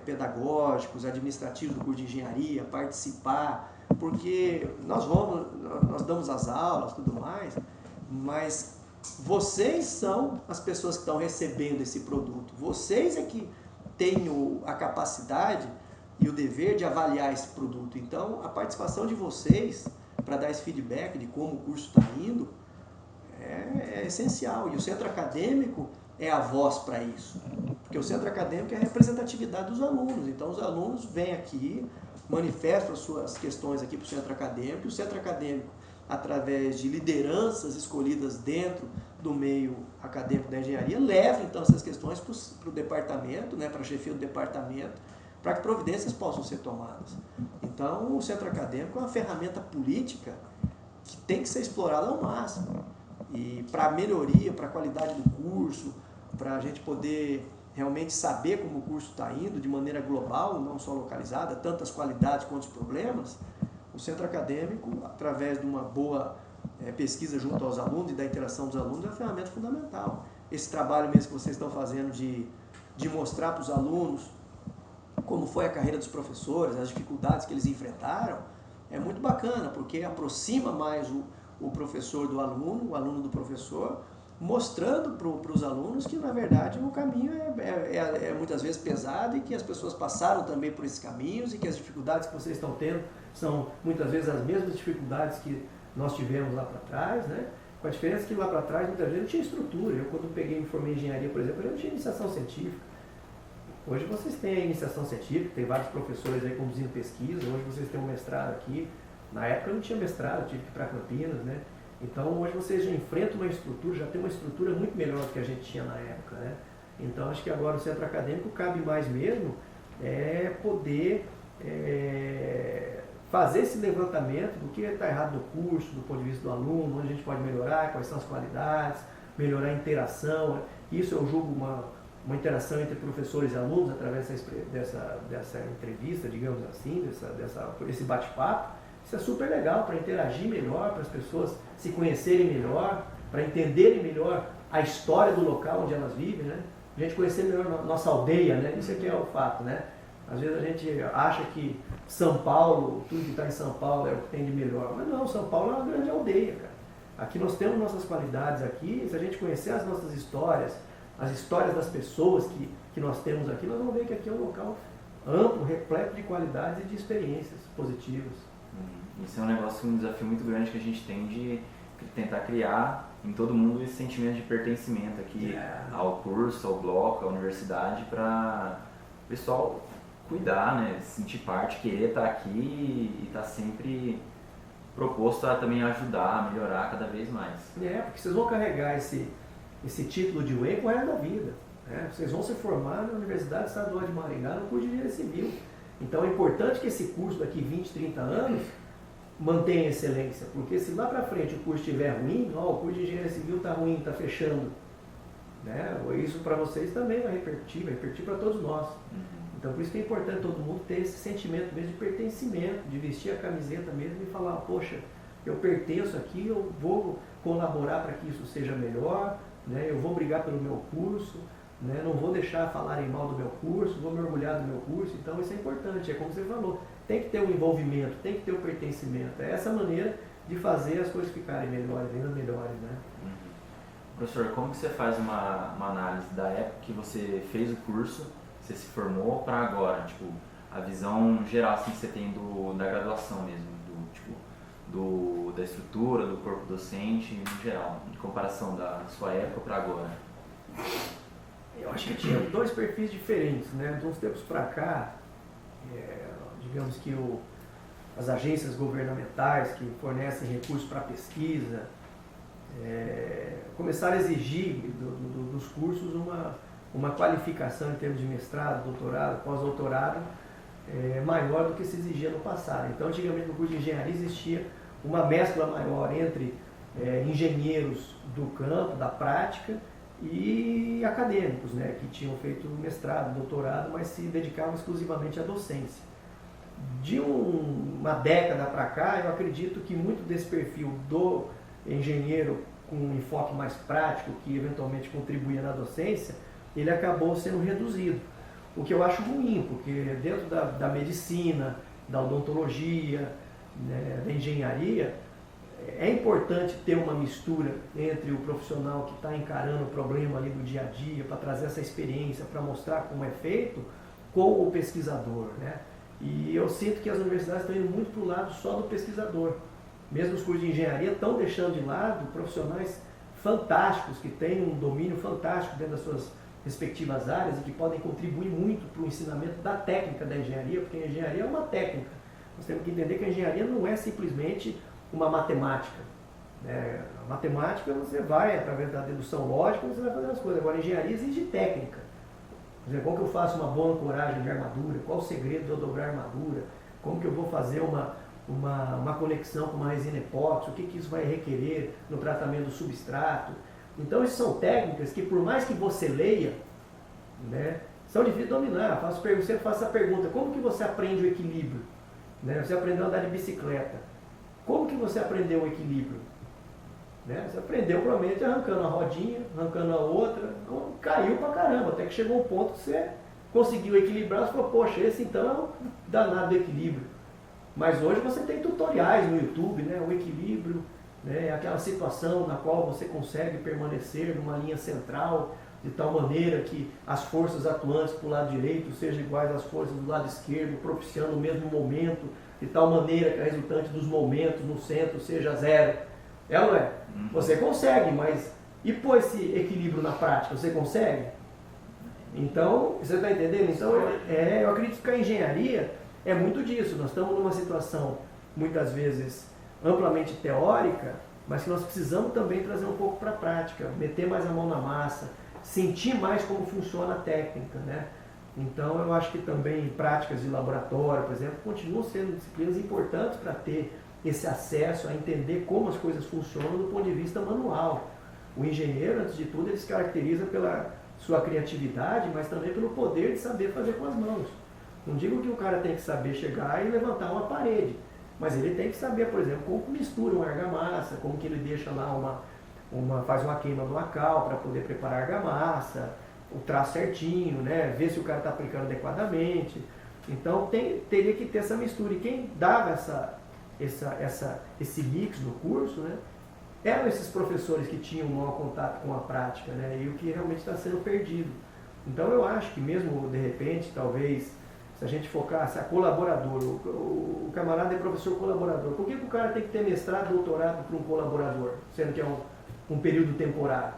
pedagógicos, administrativos do curso de engenharia, participar, porque nós damos as aulas, tudo mais, mas vocês são as pessoas que estão recebendo esse produto. Vocês é que têm a capacidade e o dever de avaliar esse produto. Então, a participação de vocês para dar esse feedback de como o curso está indo é essencial. E o centro acadêmico é a voz para isso. Porque o centro acadêmico é a representatividade dos alunos. Então, os alunos vêm aqui, manifestam as suas questões aqui para o centro acadêmico. E o centro acadêmico, através de lideranças escolhidas dentro do meio acadêmico da engenharia, leva então essas questões para o departamento, né, para a chefia do departamento, para que providências possam ser tomadas. Então, o centro acadêmico é uma ferramenta política que tem que ser explorada ao máximo. E para a melhoria, para a qualidade do curso, para a gente poder realmente saber como o curso está indo de maneira global, não só localizada, tantas qualidades quanto os problemas, o centro acadêmico, através de uma boa pesquisa junto aos alunos e da interação dos alunos, é uma ferramenta fundamental. Esse trabalho mesmo que vocês estão fazendo de mostrar para os alunos como foi a carreira dos professores, as dificuldades que eles enfrentaram, é muito bacana, porque aproxima mais o professor do aluno, o aluno do professor, mostrando para os alunos que, na verdade, o caminho é muitas vezes pesado e que as pessoas passaram também por esses caminhos e que as dificuldades que vocês estão tendo são, muitas vezes, as mesmas dificuldades que nós tivemos lá para trás, né? Com a diferença que lá para trás, muitas vezes, não tinha estrutura. Eu, quando me formei em engenharia, por exemplo, eu não tinha iniciação científica. Hoje vocês têm a iniciação científica, tem vários professores aí conduzindo pesquisa, hoje vocês têm um mestrado aqui. Na época eu não tinha mestrado, eu tive que ir para Campinas, né? Então hoje vocês já enfrentam uma estrutura, já tem uma estrutura muito melhor do que a gente tinha na época, né? Então acho que agora o centro acadêmico cabe mais mesmo poder fazer esse levantamento do que está errado no curso, do ponto de vista do aluno, onde a gente pode melhorar, quais são as qualidades, melhorar a interação. Isso eu julgo uma interação entre professores e alunos através dessa entrevista, digamos assim, esse bate-papo. Isso é super legal para interagir melhor, para as pessoas se conhecerem melhor, para entenderem melhor a história do local onde elas vivem, né? A gente conhecer melhor nossa aldeia, né? Isso aqui é o fato, né? Às vezes a gente acha que São Paulo, tudo que está em São Paulo é o que tem de melhor, mas não, São Paulo é uma grande aldeia, cara. Aqui nós temos nossas qualidades aqui, se a gente conhecer as nossas histórias, as histórias das pessoas que nós temos aqui, nós vamos ver que aqui é um local amplo, repleto de qualidades e de experiências positivas. Isso é um desafio muito grande que a gente tem de tentar criar em todo mundo esse sentimento de pertencimento aqui ao curso, ao bloco, à universidade, para o pessoal cuidar, né, sentir parte, querer estar aqui e estar sempre proposto a também ajudar, a melhorar cada vez mais. Porque vocês vão carregar esse título de UEM com o resto da vida. Né? Vocês vão se formar na Universidade Estadual de Maringá no curso de Engenharia Civil. Então é importante que esse curso daqui 20, 30 anos mantenha excelência, porque se lá para frente o curso estiver ruim, o curso de Engenharia Civil está ruim, está fechando, né? Isso para vocês também vai repercutir para todos nós. Então por isso que é importante todo mundo ter esse sentimento mesmo de pertencimento, de vestir a camiseta mesmo e falar, poxa, eu pertenço aqui, eu vou colaborar para que isso seja melhor, né? Eu vou brigar pelo meu curso, né? Não vou deixar falarem mal do meu curso, vou me orgulhar do meu curso. Então isso é importante, é como você falou, tem que ter um envolvimento, tem que ter um pertencimento. É essa maneira de fazer as coisas ficarem melhores, ainda melhores, né? Professor, como que você faz uma análise da época que você fez o curso, você se formou, para agora? Tipo, a visão geral assim, que você tem da graduação mesmo, da estrutura, do corpo docente, no geral, em comparação da sua época para agora. Eu acho que tinha dois perfis diferentes, né? De uns tempos para cá, digamos que as agências governamentais que fornecem recursos para pesquisa começaram a exigir dos cursos uma qualificação em termos de mestrado, doutorado, pós-doutorado maior do que se exigia no passado. Então, antigamente no curso de engenharia existia uma mescla maior entre engenheiros do campo, da prática, e acadêmicos, né, que tinham feito mestrado, doutorado, mas se dedicavam exclusivamente à docência. De uma década para cá, eu acredito que muito desse perfil do engenheiro com um enfoque mais prático, que eventualmente contribuía na docência, ele acabou sendo reduzido. O que eu acho ruim, porque dentro da medicina, da odontologia, né, da engenharia, é importante ter uma mistura entre o profissional que está encarando o problema ali do dia a dia, para trazer essa experiência, para mostrar como é feito, com o pesquisador, né? E eu sinto que as universidades estão indo muito para o lado só do pesquisador. Mesmo os cursos de engenharia estão deixando de lado profissionais fantásticos, que têm um domínio fantástico dentro das suas respectivas áreas e que podem contribuir muito para o ensinamento da técnica da engenharia, porque a engenharia é uma técnica. Nós temos que entender que a engenharia não é simplesmente uma matemática. Né? A matemática você vai, através da dedução lógica, você vai fazer as coisas. Agora a engenharia exige técnica. Por exemplo, como que eu faço uma boa ancoragem de armadura? Qual o segredo de eu dobrar a armadura? Como que eu vou fazer uma conexão com uma resina epóxi? O que isso vai requerer no tratamento do substrato? Então, essas são técnicas que, por mais que você leia, né, são difíceis de dominar. Eu sempre faço a pergunta, como que você aprende o equilíbrio? Né? Você aprendeu a andar de bicicleta. Como que você aprendeu o equilíbrio? Né? Você aprendeu provavelmente arrancando a rodinha, arrancando a outra, então, caiu pra caramba, até que chegou um ponto que você conseguiu equilibrar, você falou, poxa, esse então é um danado do equilíbrio. Mas hoje você tem tutoriais no YouTube, né? O equilíbrio, né? Aquela situação na qual você consegue permanecer numa linha central, de tal maneira que as forças atuantes para o lado direito sejam iguais às forças do lado esquerdo, propiciando o mesmo momento, de tal maneira que a resultante dos momentos no centro seja zero. É ou não é? Você consegue, mas e pôr esse equilíbrio na prática? Você consegue? Então, você está entendendo? Então, eu acredito que a engenharia é muito disso. Nós estamos numa situação, muitas vezes, amplamente teórica, mas que nós precisamos também trazer um pouco para a prática, meter mais a mão na massa, sentir mais como funciona a técnica, né? Então, eu acho que também práticas de laboratório, por exemplo, continuam sendo disciplinas importantes para ter esse acesso a entender como as coisas funcionam do ponto de vista manual. O engenheiro, antes de tudo, ele se caracteriza pela sua criatividade, mas também pelo poder de saber fazer com as mãos. Não digo que o cara tem que saber chegar e levantar uma parede, mas ele tem que saber, por exemplo, como mistura uma argamassa, como que ele deixa lá faz uma queima do cal para poder preparar a argamassa, o traço certinho, né? Ver se o cara está aplicando adequadamente. Então teria que ter essa mistura. E quem dava esse mix no curso, né, eram esses professores que tinham um maior contato com a prática, né, e o que realmente está sendo perdido. Então eu acho que mesmo de repente, talvez, se a gente focasse a colaborador, o camarada é professor colaborador, por que o cara tem que ter mestrado, doutorado para um colaborador, sendo que é um período temporário?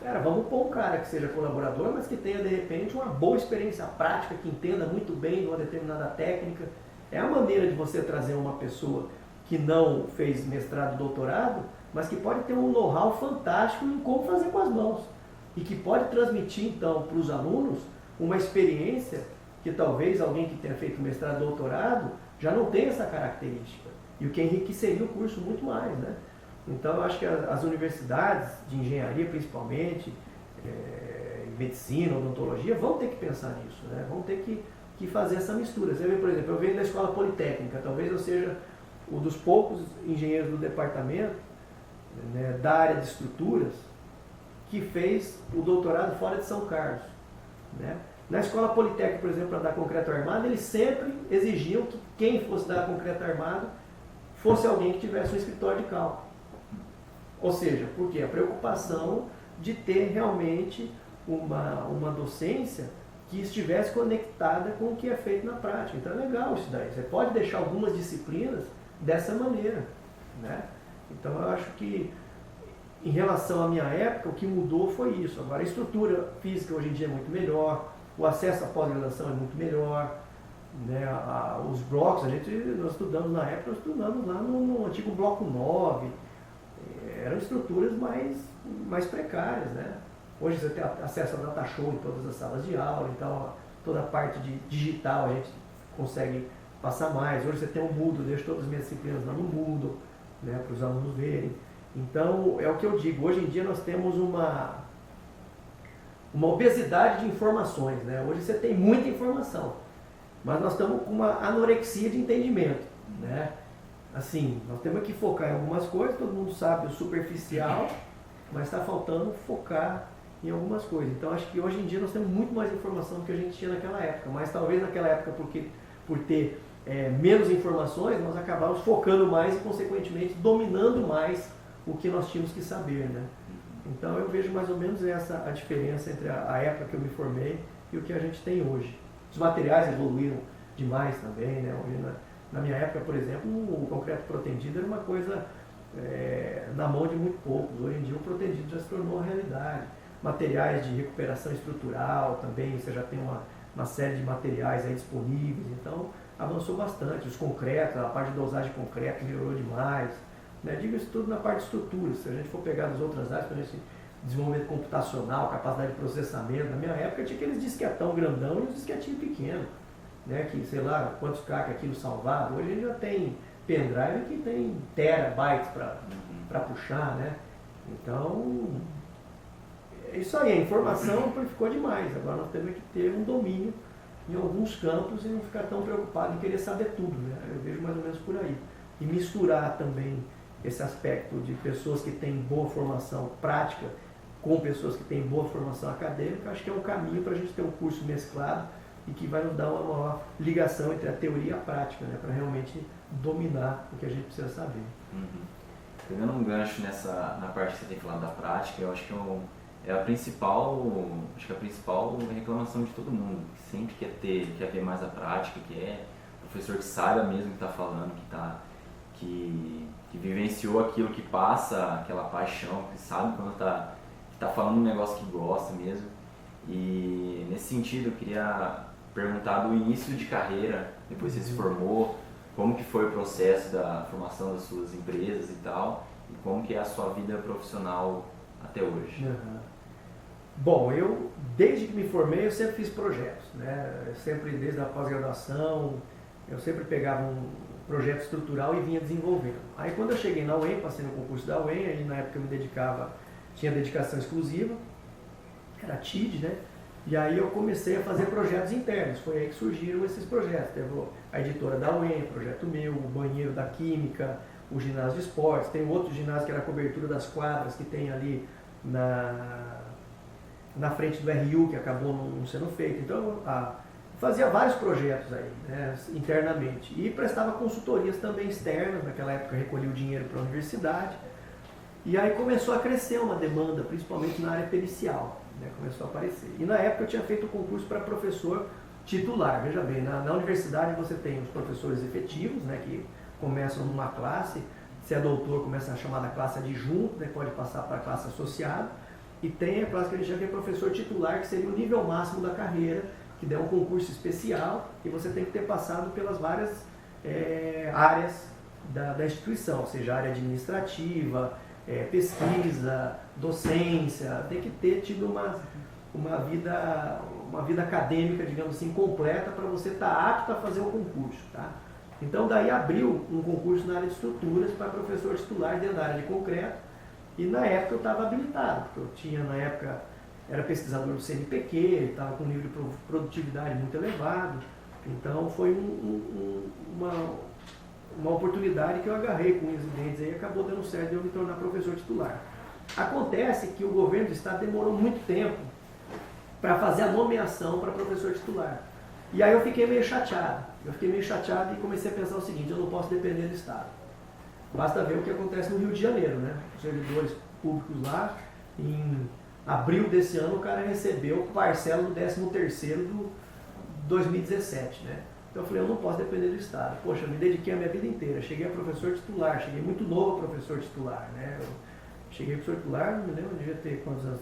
Cara, vamos pôr um cara que seja colaborador, mas que tenha de repente uma boa experiência prática, que entenda muito bem de uma determinada técnica. É a maneira de você trazer uma pessoa que não fez mestrado, doutorado, mas que pode ter um know-how fantástico em como fazer com as mãos. E que pode transmitir, então, para os alunos uma experiência que talvez alguém que tenha feito mestrado, doutorado, já não tenha essa característica. E o que enriqueceria o curso muito mais, né? Então, eu acho que as universidades de engenharia, principalmente, medicina, odontologia, vão ter que pensar nisso, né? Vão ter que fazer essa mistura. Você vê, por exemplo, eu venho da escola politécnica, talvez eu seja um dos poucos engenheiros do departamento, né, da área de estruturas, que fez o doutorado fora de São Carlos, né? Na escola politécnica, por exemplo, para dar concreto armado, eles sempre exigiam que quem fosse dar concreto armado fosse alguém que tivesse um escritório de cálculo. Ou seja, porque a preocupação de ter realmente uma docência que estivesse conectada com o que é feito na prática. Então é legal isso daí. Você pode deixar algumas disciplinas dessa maneira, né? Então eu acho que, em relação à minha época, o que mudou foi isso. Agora, a estrutura física hoje em dia é muito melhor, o acesso à pós-graduação é muito melhor, né? Os blocos, nós estudamos na época, nós estudamos lá no antigo bloco 9, eram estruturas mais precárias, né? Hoje você tem acesso a data show em todas as salas de aula, então toda a parte de digital a gente consegue passar mais. Hoje você tem o Moodle, eu deixo todas as minhas disciplinas lá no Moodle, né, para os alunos verem. Então, é o que eu digo, hoje em dia nós temos uma obesidade de informações, né? Hoje você tem muita informação, mas nós estamos com uma anorexia de entendimento, né? Assim, nós temos que focar em algumas coisas, todo mundo sabe o superficial, mas está faltando focar em algumas coisas. Então, acho que hoje em dia nós temos muito mais informação do que a gente tinha naquela época, mas talvez naquela época, por ter menos informações, nós acabamos focando mais e, consequentemente, dominando mais o que nós tínhamos que saber, né? Então, eu vejo mais ou menos essa a diferença entre a época que eu me formei e o que a gente tem hoje. Os materiais evoluíram demais também, né? Hoje, na minha época, por exemplo, o concreto protendido era uma coisa na mão de muito poucos. Hoje em dia, o protendido já se tornou uma realidade. Materiais de recuperação estrutural também, você já tem uma série de materiais aí disponíveis, então avançou bastante. Os concretos, a parte de dosagem de concreto melhorou demais, né? Digo isso tudo na parte de estrutura. Se a gente for pegar nas outras áreas, por exemplo, desenvolvimento computacional, capacidade de processamento, na minha época tinha aqueles disquetão grandão e os disquetinhos pequenos, né? Que sei lá quantos CAC aquilo salvado. Hoje a gente já tem pendrive que tem terabytes para puxar, né? Então, é isso aí, a informação amplificou demais. Agora nós temos que ter um domínio em alguns campos e não ficar tão preocupado em querer saber tudo, né? Eu vejo mais ou menos por aí. E misturar também esse aspecto de pessoas que têm boa formação prática com pessoas que têm boa formação acadêmica, acho que é um caminho para a gente ter um curso mesclado e que vai nos dar uma maior ligação entre a teoria e a prática, né? Para realmente dominar o que a gente precisa saber. Pegando um gancho na parte que você tem falado da prática, eu acho que é a principal reclamação de todo mundo, que sempre quer ver mais a prática, que é professor que saiba mesmo o que está falando, que vivenciou aquilo, que passa aquela paixão, que sabe quando está falando um negócio que gosta mesmo. E nesse sentido eu queria perguntar do início de carreira, depois você se formou, como que foi o processo da formação das suas empresas e tal, e como que é a sua vida profissional até hoje. Bom, eu desde que me formei eu sempre fiz projetos, né? Sempre desde a pós-graduação, eu sempre pegava um projeto estrutural e vinha desenvolvendo. Aí quando eu cheguei na UEM, passei no concurso da UEM, aí na época eu tinha dedicação exclusiva, era TID, né? E aí eu comecei a fazer projetos internos, foi aí que surgiram esses projetos. Teve a editora da UEM, projeto meu, o banheiro da Química, o ginásio de esportes, tem outro ginásio que era a cobertura das quadras que tem ali na frente do RU, que acabou não sendo feito. Então, fazia vários projetos aí, né, internamente. E prestava consultorias também externas, naquela época recolhia o dinheiro para a universidade. E aí começou a crescer uma demanda, principalmente na área pericial, né, começou a aparecer. E na época eu tinha feito o concurso para professor titular. Veja bem, na universidade você tem os professores efetivos, né, que começam numa classe, se é doutor começa a chamar da classe adjunto, né, pode passar para a classe associada. E tem a classe que a gente chama de professor titular, que seria o nível máximo da carreira, que der um concurso especial e você tem que ter passado pelas várias áreas da instituição, ou seja, área administrativa, pesquisa, docência, tem que ter tido uma vida acadêmica, digamos assim, completa para você estar apto a fazer o concurso, tá? Então daí abriu um concurso na área de estruturas para professor titular dentro da área de concreto e na época eu estava habilitado, porque eu tinha na época, era pesquisador do CNPq, estava com um nível de produtividade muito elevado, então foi uma oportunidade que eu agarrei com unhas e dentes e acabou dando certo de eu me tornar professor titular. Acontece que o governo do estado demorou muito tempo para fazer a nomeação para professor titular. E aí eu fiquei meio chateado. E comecei a pensar o seguinte, eu não posso depender do estado. Basta ver o que acontece no Rio de Janeiro, né? Os servidores públicos lá, em abril desse ano, o cara recebeu parcela do 13º do 2017, né? Então eu falei, eu não posso depender do Estado. Poxa, eu me dediquei a minha vida inteira, cheguei a professor titular, cheguei muito novo a professor titular, né? Eu cheguei a professor titular, não me lembro, eu devia ter quantos anos?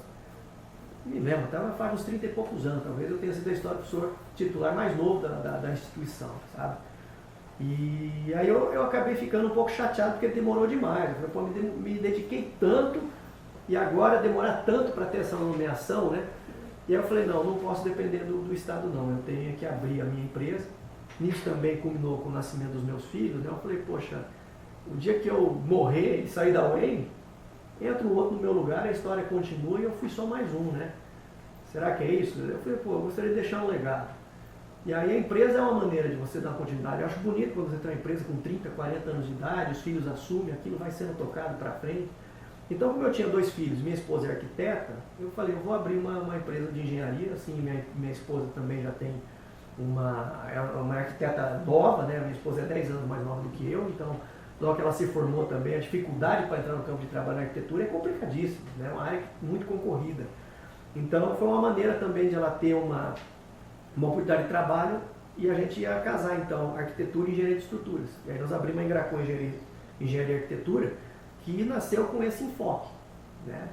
Me lembro, estava faz uns 30 e poucos anos, talvez eu tenha sido a história do professor titular mais novo da instituição, sabe? E aí eu acabei ficando um pouco chateado porque ele demorou demais. Eu falei, pô, me dediquei tanto e agora demorar tanto para ter essa nomeação, né? E aí eu falei, não posso depender do Estado não, eu tenho que abrir a minha empresa. Nisso também culminou com o nascimento dos meus filhos, né? Eu falei, poxa, o dia que eu morrer e sair da UEM, entra um outro no meu lugar, a história continua e eu fui só mais um, né? Será que é isso? Eu falei, pô, eu gostaria de deixar um legado. E aí a empresa é uma maneira de você dar continuidade. Eu acho bonito quando você tem uma empresa com 30, 40 anos de idade, os filhos assumem, aquilo vai sendo tocado para frente. Então, como eu tinha 2 filhos, minha esposa é arquiteta, eu falei, eu vou abrir uma empresa de engenharia, assim, minha esposa também já tem uma arquiteta nova, né? Minha esposa é 10 anos mais nova do que eu, então, logo que ela se formou também, a dificuldade para entrar no campo de trabalho na arquitetura é complicadíssima, né? É uma área muito concorrida. Então, foi uma maneira também de ela ter uma oportunidade de trabalho e a gente ia casar, então, arquitetura e engenharia de estruturas. E aí nós abrimos a Engracon Engenharia e Arquitetura, que nasceu com esse enfoque, né?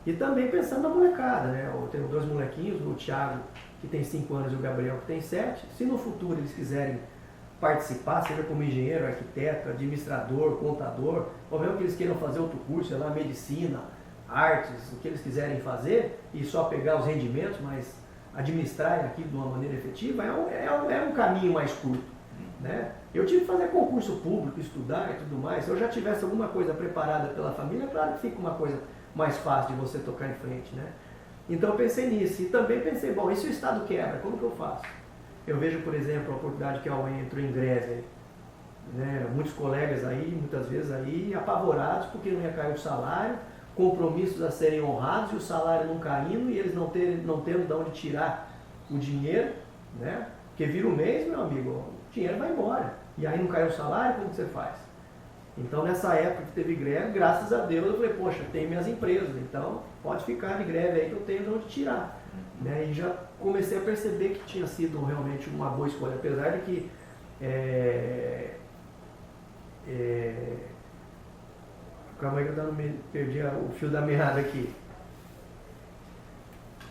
E também pensando na molecada, né? Eu tenho 2 molequinhos, o Thiago, que tem 5 anos, e o Gabriel, que tem 7. Se no futuro eles quiserem participar, seja como engenheiro, arquiteto, administrador, contador, ou mesmo que eles queiram fazer outro curso, sei lá, medicina, artes, o que eles quiserem fazer, e só pegar os rendimentos, mas administrar aquilo de uma maneira efetiva, é um caminho mais curto, né? Eu tive que fazer concurso público, estudar e tudo mais. Se eu já tivesse alguma coisa preparada pela família, claro que fica uma coisa mais fácil de você tocar em frente, né? Então eu pensei nisso e também pensei, bom, e se o Estado quebra, como que eu faço? Eu vejo, por exemplo, a oportunidade que a UEM entrou em greve, né? Muitos colegas aí, muitas vezes aí, apavorados porque não ia cair o salário, compromissos a serem honrados e o salário não caindo e eles não tendo de onde tirar o dinheiro, né? Porque vira o mês, meu amigo, o dinheiro vai embora. E aí não caiu o salário, como você faz? Então nessa época que teve greve, graças a Deus eu falei, poxa, tem minhas empresas, então pode ficar de greve aí que eu tenho de onde tirar. Né? E já comecei a perceber que tinha sido realmente uma boa escolha, apesar de que calma aí que eu perdi o fio da meada aqui.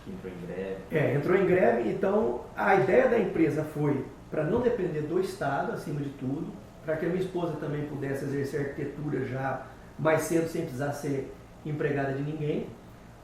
Entrou em greve. Entrou em greve, então a ideia da empresa foi para não depender do Estado, acima de tudo, para que a minha esposa também pudesse exercer arquitetura já mais cedo, sem precisar ser empregada de ninguém,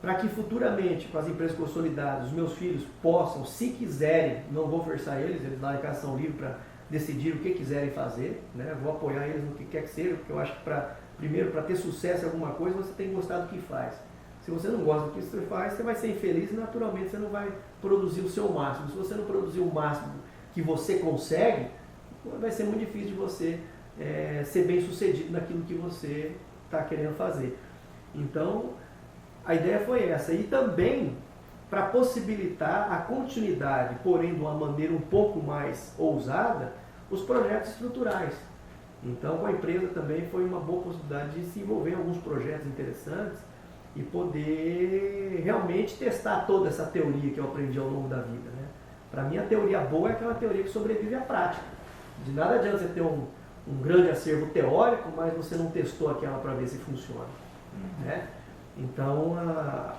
para que futuramente, com as empresas consolidadas, os meus filhos possam, se quiserem, não vou forçar eles lá em casa são livres para decidir o que quiserem fazer, né? Vou apoiar eles no que quer que seja, porque eu acho que primeiro, para ter sucesso em alguma coisa, você tem que gostar do que faz. Se você não gosta do que você faz, você vai ser infeliz e naturalmente você não vai produzir o seu máximo. Se você não produzir o máximo que você consegue, vai ser muito difícil de você ser bem sucedido naquilo que você está querendo fazer. Então, a ideia foi essa. E também para possibilitar a continuidade, porém de uma maneira um pouco mais ousada, os projetos estruturais. Então, com a empresa também foi uma boa possibilidade de se envolver em alguns projetos interessantes e poder realmente testar toda essa teoria que eu aprendi ao longo da vida, né? Para mim, a teoria boa é aquela teoria que sobrevive à prática. De nada adianta você ter um grande acervo teórico, mas você não testou aquela para ver se funciona. Né? Então,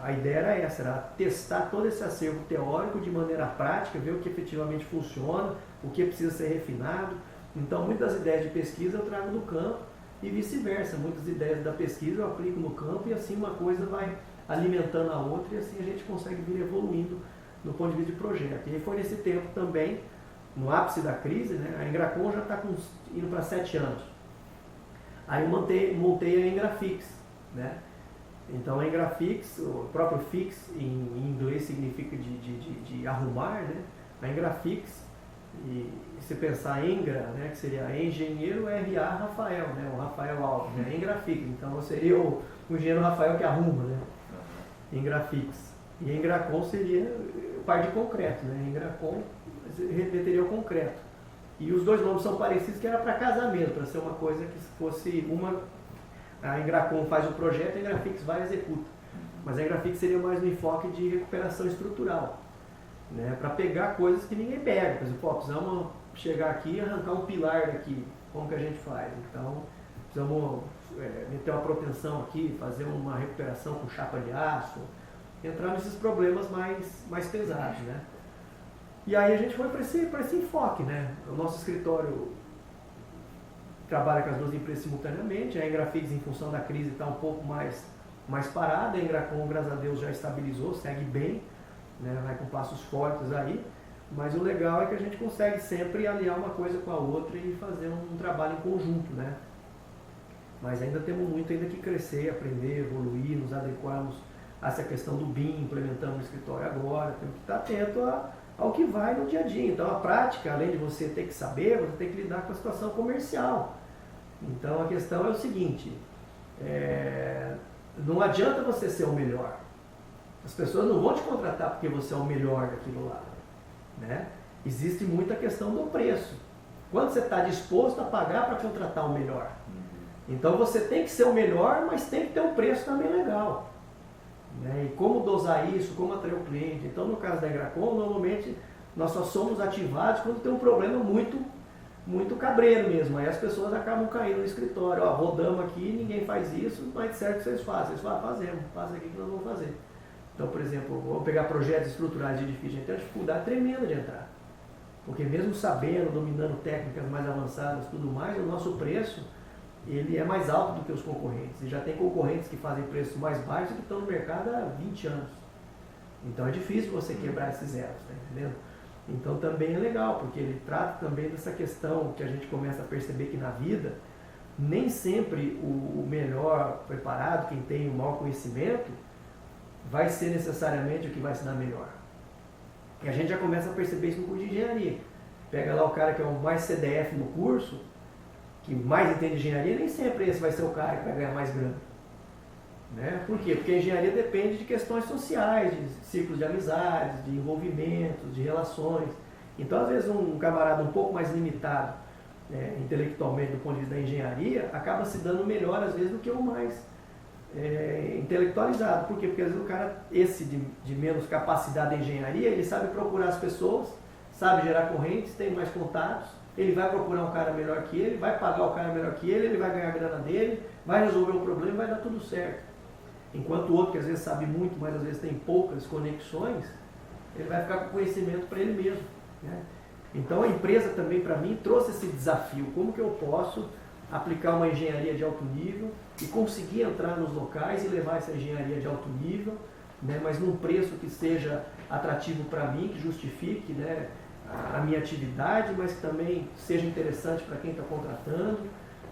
a ideia era essa, era testar todo esse acervo teórico de maneira prática, ver o que efetivamente funciona, o que precisa ser refinado. Então, muitas ideias de pesquisa eu trago do campo e vice-versa. Muitas ideias da pesquisa eu aplico no campo e assim uma coisa vai alimentando a outra e assim a gente consegue vir evoluindo no ponto de vista de projeto. E foi nesse tempo também, no ápice da crise, né? A Engracon já está indo para 7 anos. Aí eu montei a Engrafix, né? Então a Engrafix, o próprio fix em inglês significa de arrumar, né? A Engrafix, e se pensar Engra, né, que seria engenheiro R.A. Rafael, né, o Rafael Alves, né, Engrafix, então eu seria o engenheiro Rafael que arruma, né, Engrafix. E Engracon seria parte de concreto, né, Engracon repetiria o concreto. E os dois nomes são parecidos, que era para casamento, para ser uma coisa que fosse uma... A Engracom faz o projeto, a Engrafix vai e executa. Mas a Engrafix seria mais no enfoque de recuperação estrutural, né? Para pegar coisas que ninguém pega. Por exemplo, precisamos chegar aqui e arrancar um pilar daqui. Como que a gente faz? Então, precisamos meter uma proteção aqui, fazer uma recuperação com chapa de aço, entrar nesses problemas mais pesados, né? E aí a gente foi para esse enfoque, né? O nosso escritório trabalha com as duas empresas simultaneamente. A Engrafix, em função da crise, está um pouco mais parada. A Engracom, graças a Deus, já estabilizou, segue bem, né? Vai com passos fortes aí. Mas o legal é que a gente consegue sempre alinhar uma coisa com a outra e fazer um trabalho em conjunto, né? Mas ainda temos muito ainda que crescer, aprender, evoluir, nos adequarmos a essa questão do BIM, implementamos no escritório agora. Temos que estar atento ao que vai no dia a dia. Então a prática, além de você ter que saber, você tem que lidar com a situação comercial. Então a questão é o seguinte, não adianta você ser o melhor. As pessoas não vão te contratar porque você é o melhor daquilo lá, né? Existe muita questão do preço. Quanto você está disposto a pagar para contratar o melhor? Então você tem que ser o melhor, mas tem que ter um preço também legal, né? E como dosar isso, como atrair o cliente. Então no caso da Engracom, normalmente nós só somos ativados quando tem um problema muito cabreiro mesmo. Aí as pessoas acabam caindo no escritório. Ó, rodamos aqui, ninguém faz isso, mas certo que vocês fazem. Vocês falam, fazemos, faz aqui que nós vamos fazer. Então, por exemplo, vou pegar projetos estruturais de edifício, a gente tem uma dificuldade tremenda de entrar. Porque mesmo sabendo, dominando técnicas mais avançadas e tudo mais, o nosso preço ele é mais alto do que os concorrentes. E já tem concorrentes que fazem preços mais baixos e que estão no mercado há 20 anos. Então é difícil você quebrar esses elos, tá entendendo? Então também é legal, porque ele trata também dessa questão que a gente começa a perceber que na vida, nem sempre o melhor preparado, quem tem o maior conhecimento, vai ser necessariamente o que vai se dar melhor. E a gente já começa a perceber isso no curso de engenharia. Pega lá o cara que é o mais CDF no curso, que mais entende de engenharia, nem sempre esse vai ser o cara que vai ganhar mais grana. Né? Por quê? Porque a engenharia depende de questões sociais, de ciclos de amizades, de envolvimentos, de relações. Então, às vezes, um camarada um pouco mais limitado intelectualmente do ponto de vista da engenharia, acaba se dando melhor, às vezes, do que o mais intelectualizado. Por quê? Porque, às vezes, o cara, esse de menos capacidade em engenharia, ele sabe procurar as pessoas, sabe gerar correntes, tem mais contatos, ele vai procurar um cara melhor que ele, vai pagar o cara melhor que ele vai ganhar a grana dele, vai resolver o problema e vai dar tudo certo. Enquanto o outro, que às vezes sabe muito, mas às vezes tem poucas conexões, ele vai ficar com conhecimento para ele mesmo, né? Então a empresa também, para mim, trouxe esse desafio. Como que eu posso aplicar uma engenharia de alto nível e conseguir entrar nos locais e levar essa engenharia de alto nível, né, mas num preço que seja atrativo para mim, que justifique, né, a minha atividade, mas que também seja interessante para quem está contratando.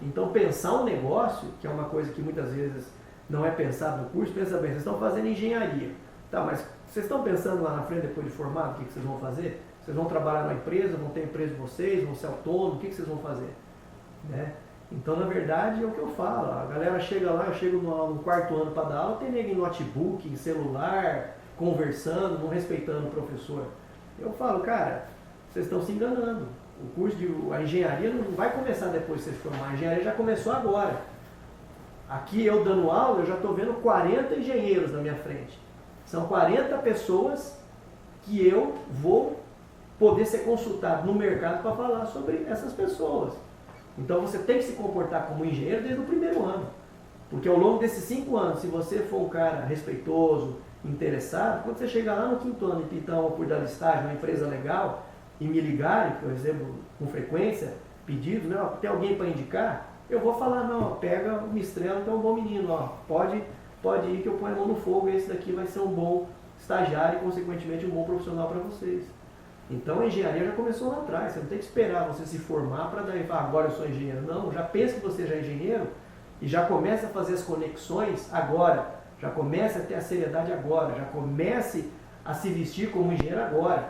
Então pensar um negócio, que é uma coisa que muitas vezes não é pensado no curso, pensa bem, vocês estão fazendo engenharia, tá, mas vocês estão pensando lá na frente, depois de formado, o que vocês vão fazer? Vocês vão trabalhar na empresa, vão ter empresa de vocês, vão ser autônomos, o que vocês vão fazer? Né? Então, na verdade, é o que eu falo, a galera chega lá, eu chego no quarto ano para dar aula, tem ninguém em notebook, em celular, conversando, não respeitando o professor. Eu falo, cara, vocês estão se enganando. O curso a engenharia não vai começar depois de você se formar, a engenharia já começou agora. Aqui eu dando aula, eu já estou vendo 40 engenheiros na minha frente. São 40 pessoas que eu vou poder ser consultado no mercado para falar sobre essas pessoas. Então você tem que se comportar como engenheiro desde o primeiro ano. Porque ao longo desses 5 anos, se você for um cara respeitoso, interessado, quando você chegar lá no 5º ano e pintar uma oportunidade de estágio numa empresa legal e me ligarem, que eu recebo com frequência pedidos, né, tem alguém para indicar, eu vou falar, não, pega o Mistrelo, que é um bom menino, ó, pode ir que eu ponho a mão no fogo, esse daqui vai ser um bom estagiário e, consequentemente, um bom profissional para vocês. Então a engenharia já começou lá atrás, você não tem que esperar você se formar para daí falar, agora eu sou engenheiro. Não, já pensa que você já é engenheiro e já começa a fazer as conexões agora, já começa a ter a seriedade agora, já comece a se vestir como engenheiro agora.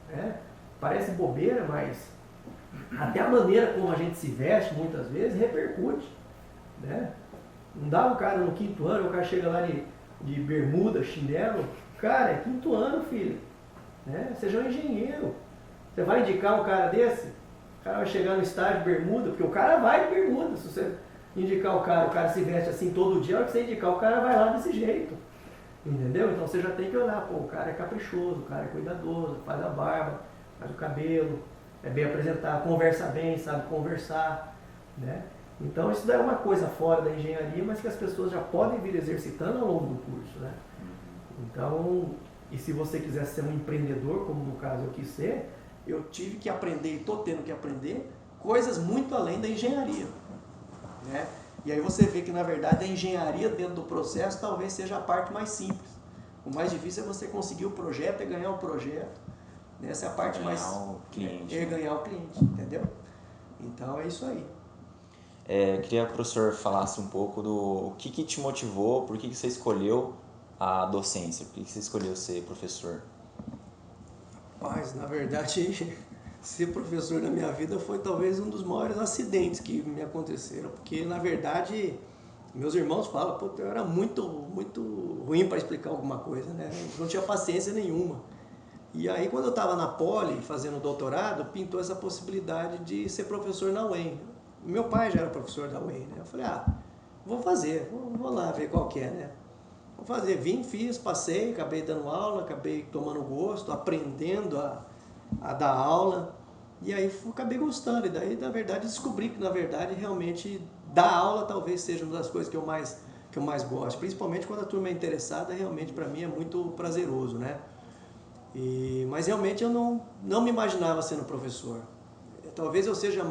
Né? Parece bobeira, mas até a maneira como a gente se veste muitas vezes repercute. Né? Não dá o cara no 5º ano, o cara chega lá de bermuda, chinelo, cara, é 5º ano, filho. Né? Seja um engenheiro. Você vai indicar um cara desse? O cara vai chegar no estádio de bermuda, porque o cara vai de bermuda. Se você indicar o cara se veste assim todo dia, a hora que você indicar, o cara vai lá desse jeito. Entendeu? Então você já tem que olhar, pô, o cara é caprichoso, o cara é cuidadoso, faz a barba, faz o cabelo, é bem apresentado, conversa bem, sabe conversar, né? Então isso daí é uma coisa fora da engenharia, mas que as pessoas já podem vir exercitando ao longo do curso, né? Então, e se você quiser ser um empreendedor, como no caso eu quis ser, eu tive que aprender e estou tendo que aprender coisas muito além da engenharia, né? E aí você vê que na verdade a engenharia dentro do processo talvez seja a parte mais simples. O mais difícil é você conseguir o projeto e ganhar o projeto. Essa é a parte mais... Ganhar o cliente. É ganhar o cliente, entendeu? Então é isso aí. Eu queria que o professor falasse um pouco do o que te motivou, por que você escolheu a docência, por que você escolheu ser professor? Rapaz, na verdade, ser professor na minha vida foi talvez um dos maiores acidentes que me aconteceram, porque na verdade meus irmãos falam, pô, eu era muito ruim para explicar alguma coisa, né? Eu não tinha paciência nenhuma. E aí quando eu estava na Poli fazendo doutorado, pintou essa possibilidade de ser professor na UEM. Meu pai já era professor da UEM, né? Eu falei, vou fazer, vou lá ver qual que é, né? Vou fazer, fiz, passei, acabei dando aula, acabei tomando gosto, aprendendo a dar aula, e aí acabei gostando, e daí na verdade descobri que na verdade realmente dar aula talvez seja uma das coisas que eu mais gosto, principalmente quando a turma é interessada, realmente para mim é muito prazeroso, né? Mas realmente eu não me imaginava sendo professor. Talvez eu seja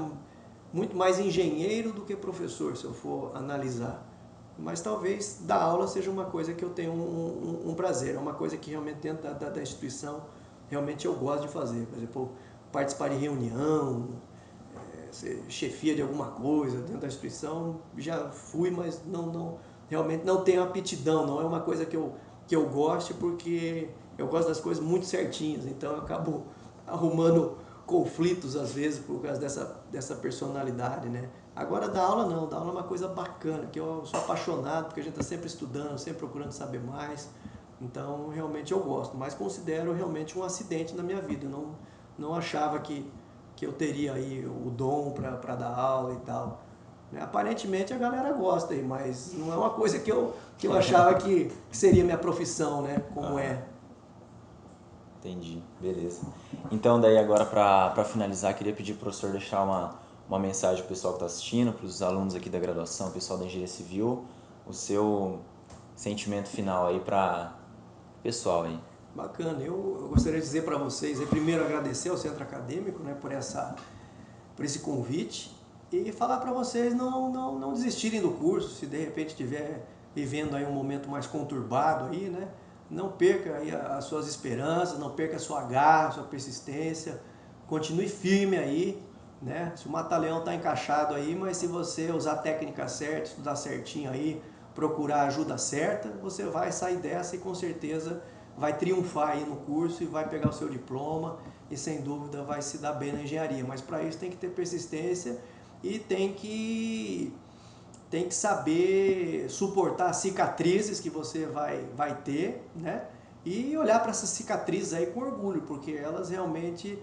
muito mais engenheiro do que professor, se eu for analisar. Mas talvez dar aula seja uma coisa que eu tenho um prazer, é uma coisa que realmente dentro da instituição realmente eu gosto de fazer. Por exemplo, participar de reunião, chefia de alguma coisa dentro da instituição, já fui, mas realmente não tenho aptidão, não é uma coisa que eu goste, porque eu gosto das coisas muito certinhas, então eu acabo arrumando conflitos às vezes por causa dessa personalidade, né? Agora dar aula não, dar aula é uma coisa bacana, que eu sou apaixonado, porque a gente está sempre estudando, sempre procurando saber mais, então realmente eu gosto, mas considero realmente um acidente na minha vida, eu não achava que eu teria aí o dom para dar aula e tal. Aparentemente a galera gosta aí, mas não é uma coisa que eu achava que seria minha profissão, né? Como é. Entendi, beleza. Então daí agora para finalizar, queria pedir pro professor deixar uma mensagem pro pessoal que está assistindo, para os alunos aqui da graduação, pessoal da engenharia civil, o seu sentimento final aí para o pessoal aí. Bacana, eu gostaria de dizer para vocês, primeiro agradecer ao Centro Acadêmico, né, por esse convite e falar para vocês não desistirem do curso, se de repente estiver vivendo aí um momento mais conturbado aí, né? Não perca aí as suas esperanças, não perca a sua garra, a sua persistência, continue firme aí, né? Se o mata-leão está encaixado aí, mas se você usar a técnica certa, estudar certinho aí, procurar a ajuda certa, você vai sair dessa e com certeza vai triunfar aí no curso e vai pegar o seu diploma e sem dúvida vai se dar bem na engenharia. Mas para isso tem que ter persistência e tem que saber suportar as cicatrizes que você vai ter, né? E olhar para essas cicatrizes aí com orgulho, porque elas realmente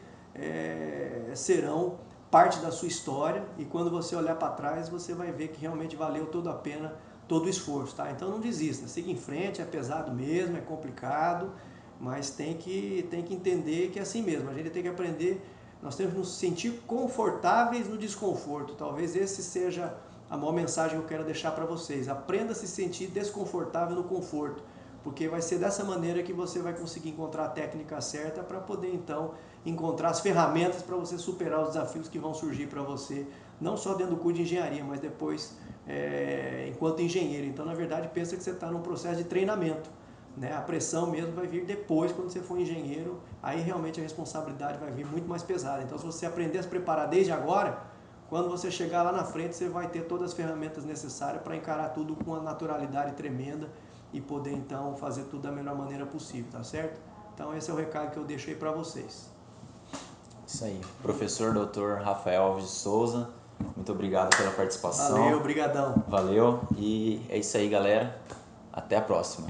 serão parte da sua história e quando você olhar para trás você vai ver que realmente valeu toda a pena, todo o esforço, tá? Então não desista, siga em frente, é pesado mesmo, é complicado, mas tem que entender que é assim mesmo, a gente tem que aprender, nós temos que nos sentir confortáveis no desconforto, talvez esse seja a maior mensagem que eu quero deixar para vocês, aprenda a se sentir desconfortável no conforto, porque vai ser dessa maneira que você vai conseguir encontrar a técnica certa para poder então encontrar as ferramentas para você superar os desafios que vão surgir para você, não só dentro do curso de engenharia, mas depois enquanto engenheiro. Então, na verdade, pensa que você está num processo de treinamento, né? A pressão mesmo vai vir depois, quando você for engenheiro, aí realmente a responsabilidade vai vir muito mais pesada. Então, se você aprender a se preparar desde agora, quando você chegar lá na frente, você vai ter todas as ferramentas necessárias para encarar tudo com uma naturalidade tremenda e poder então fazer tudo da melhor maneira possível, tá certo? Então esse é o recado que eu deixo aí para vocês. Isso aí. Professor Dr. Rafael Alves de Souza, muito obrigado pela participação. Valeu, brigadão. Valeu e é isso aí, galera. Até a próxima.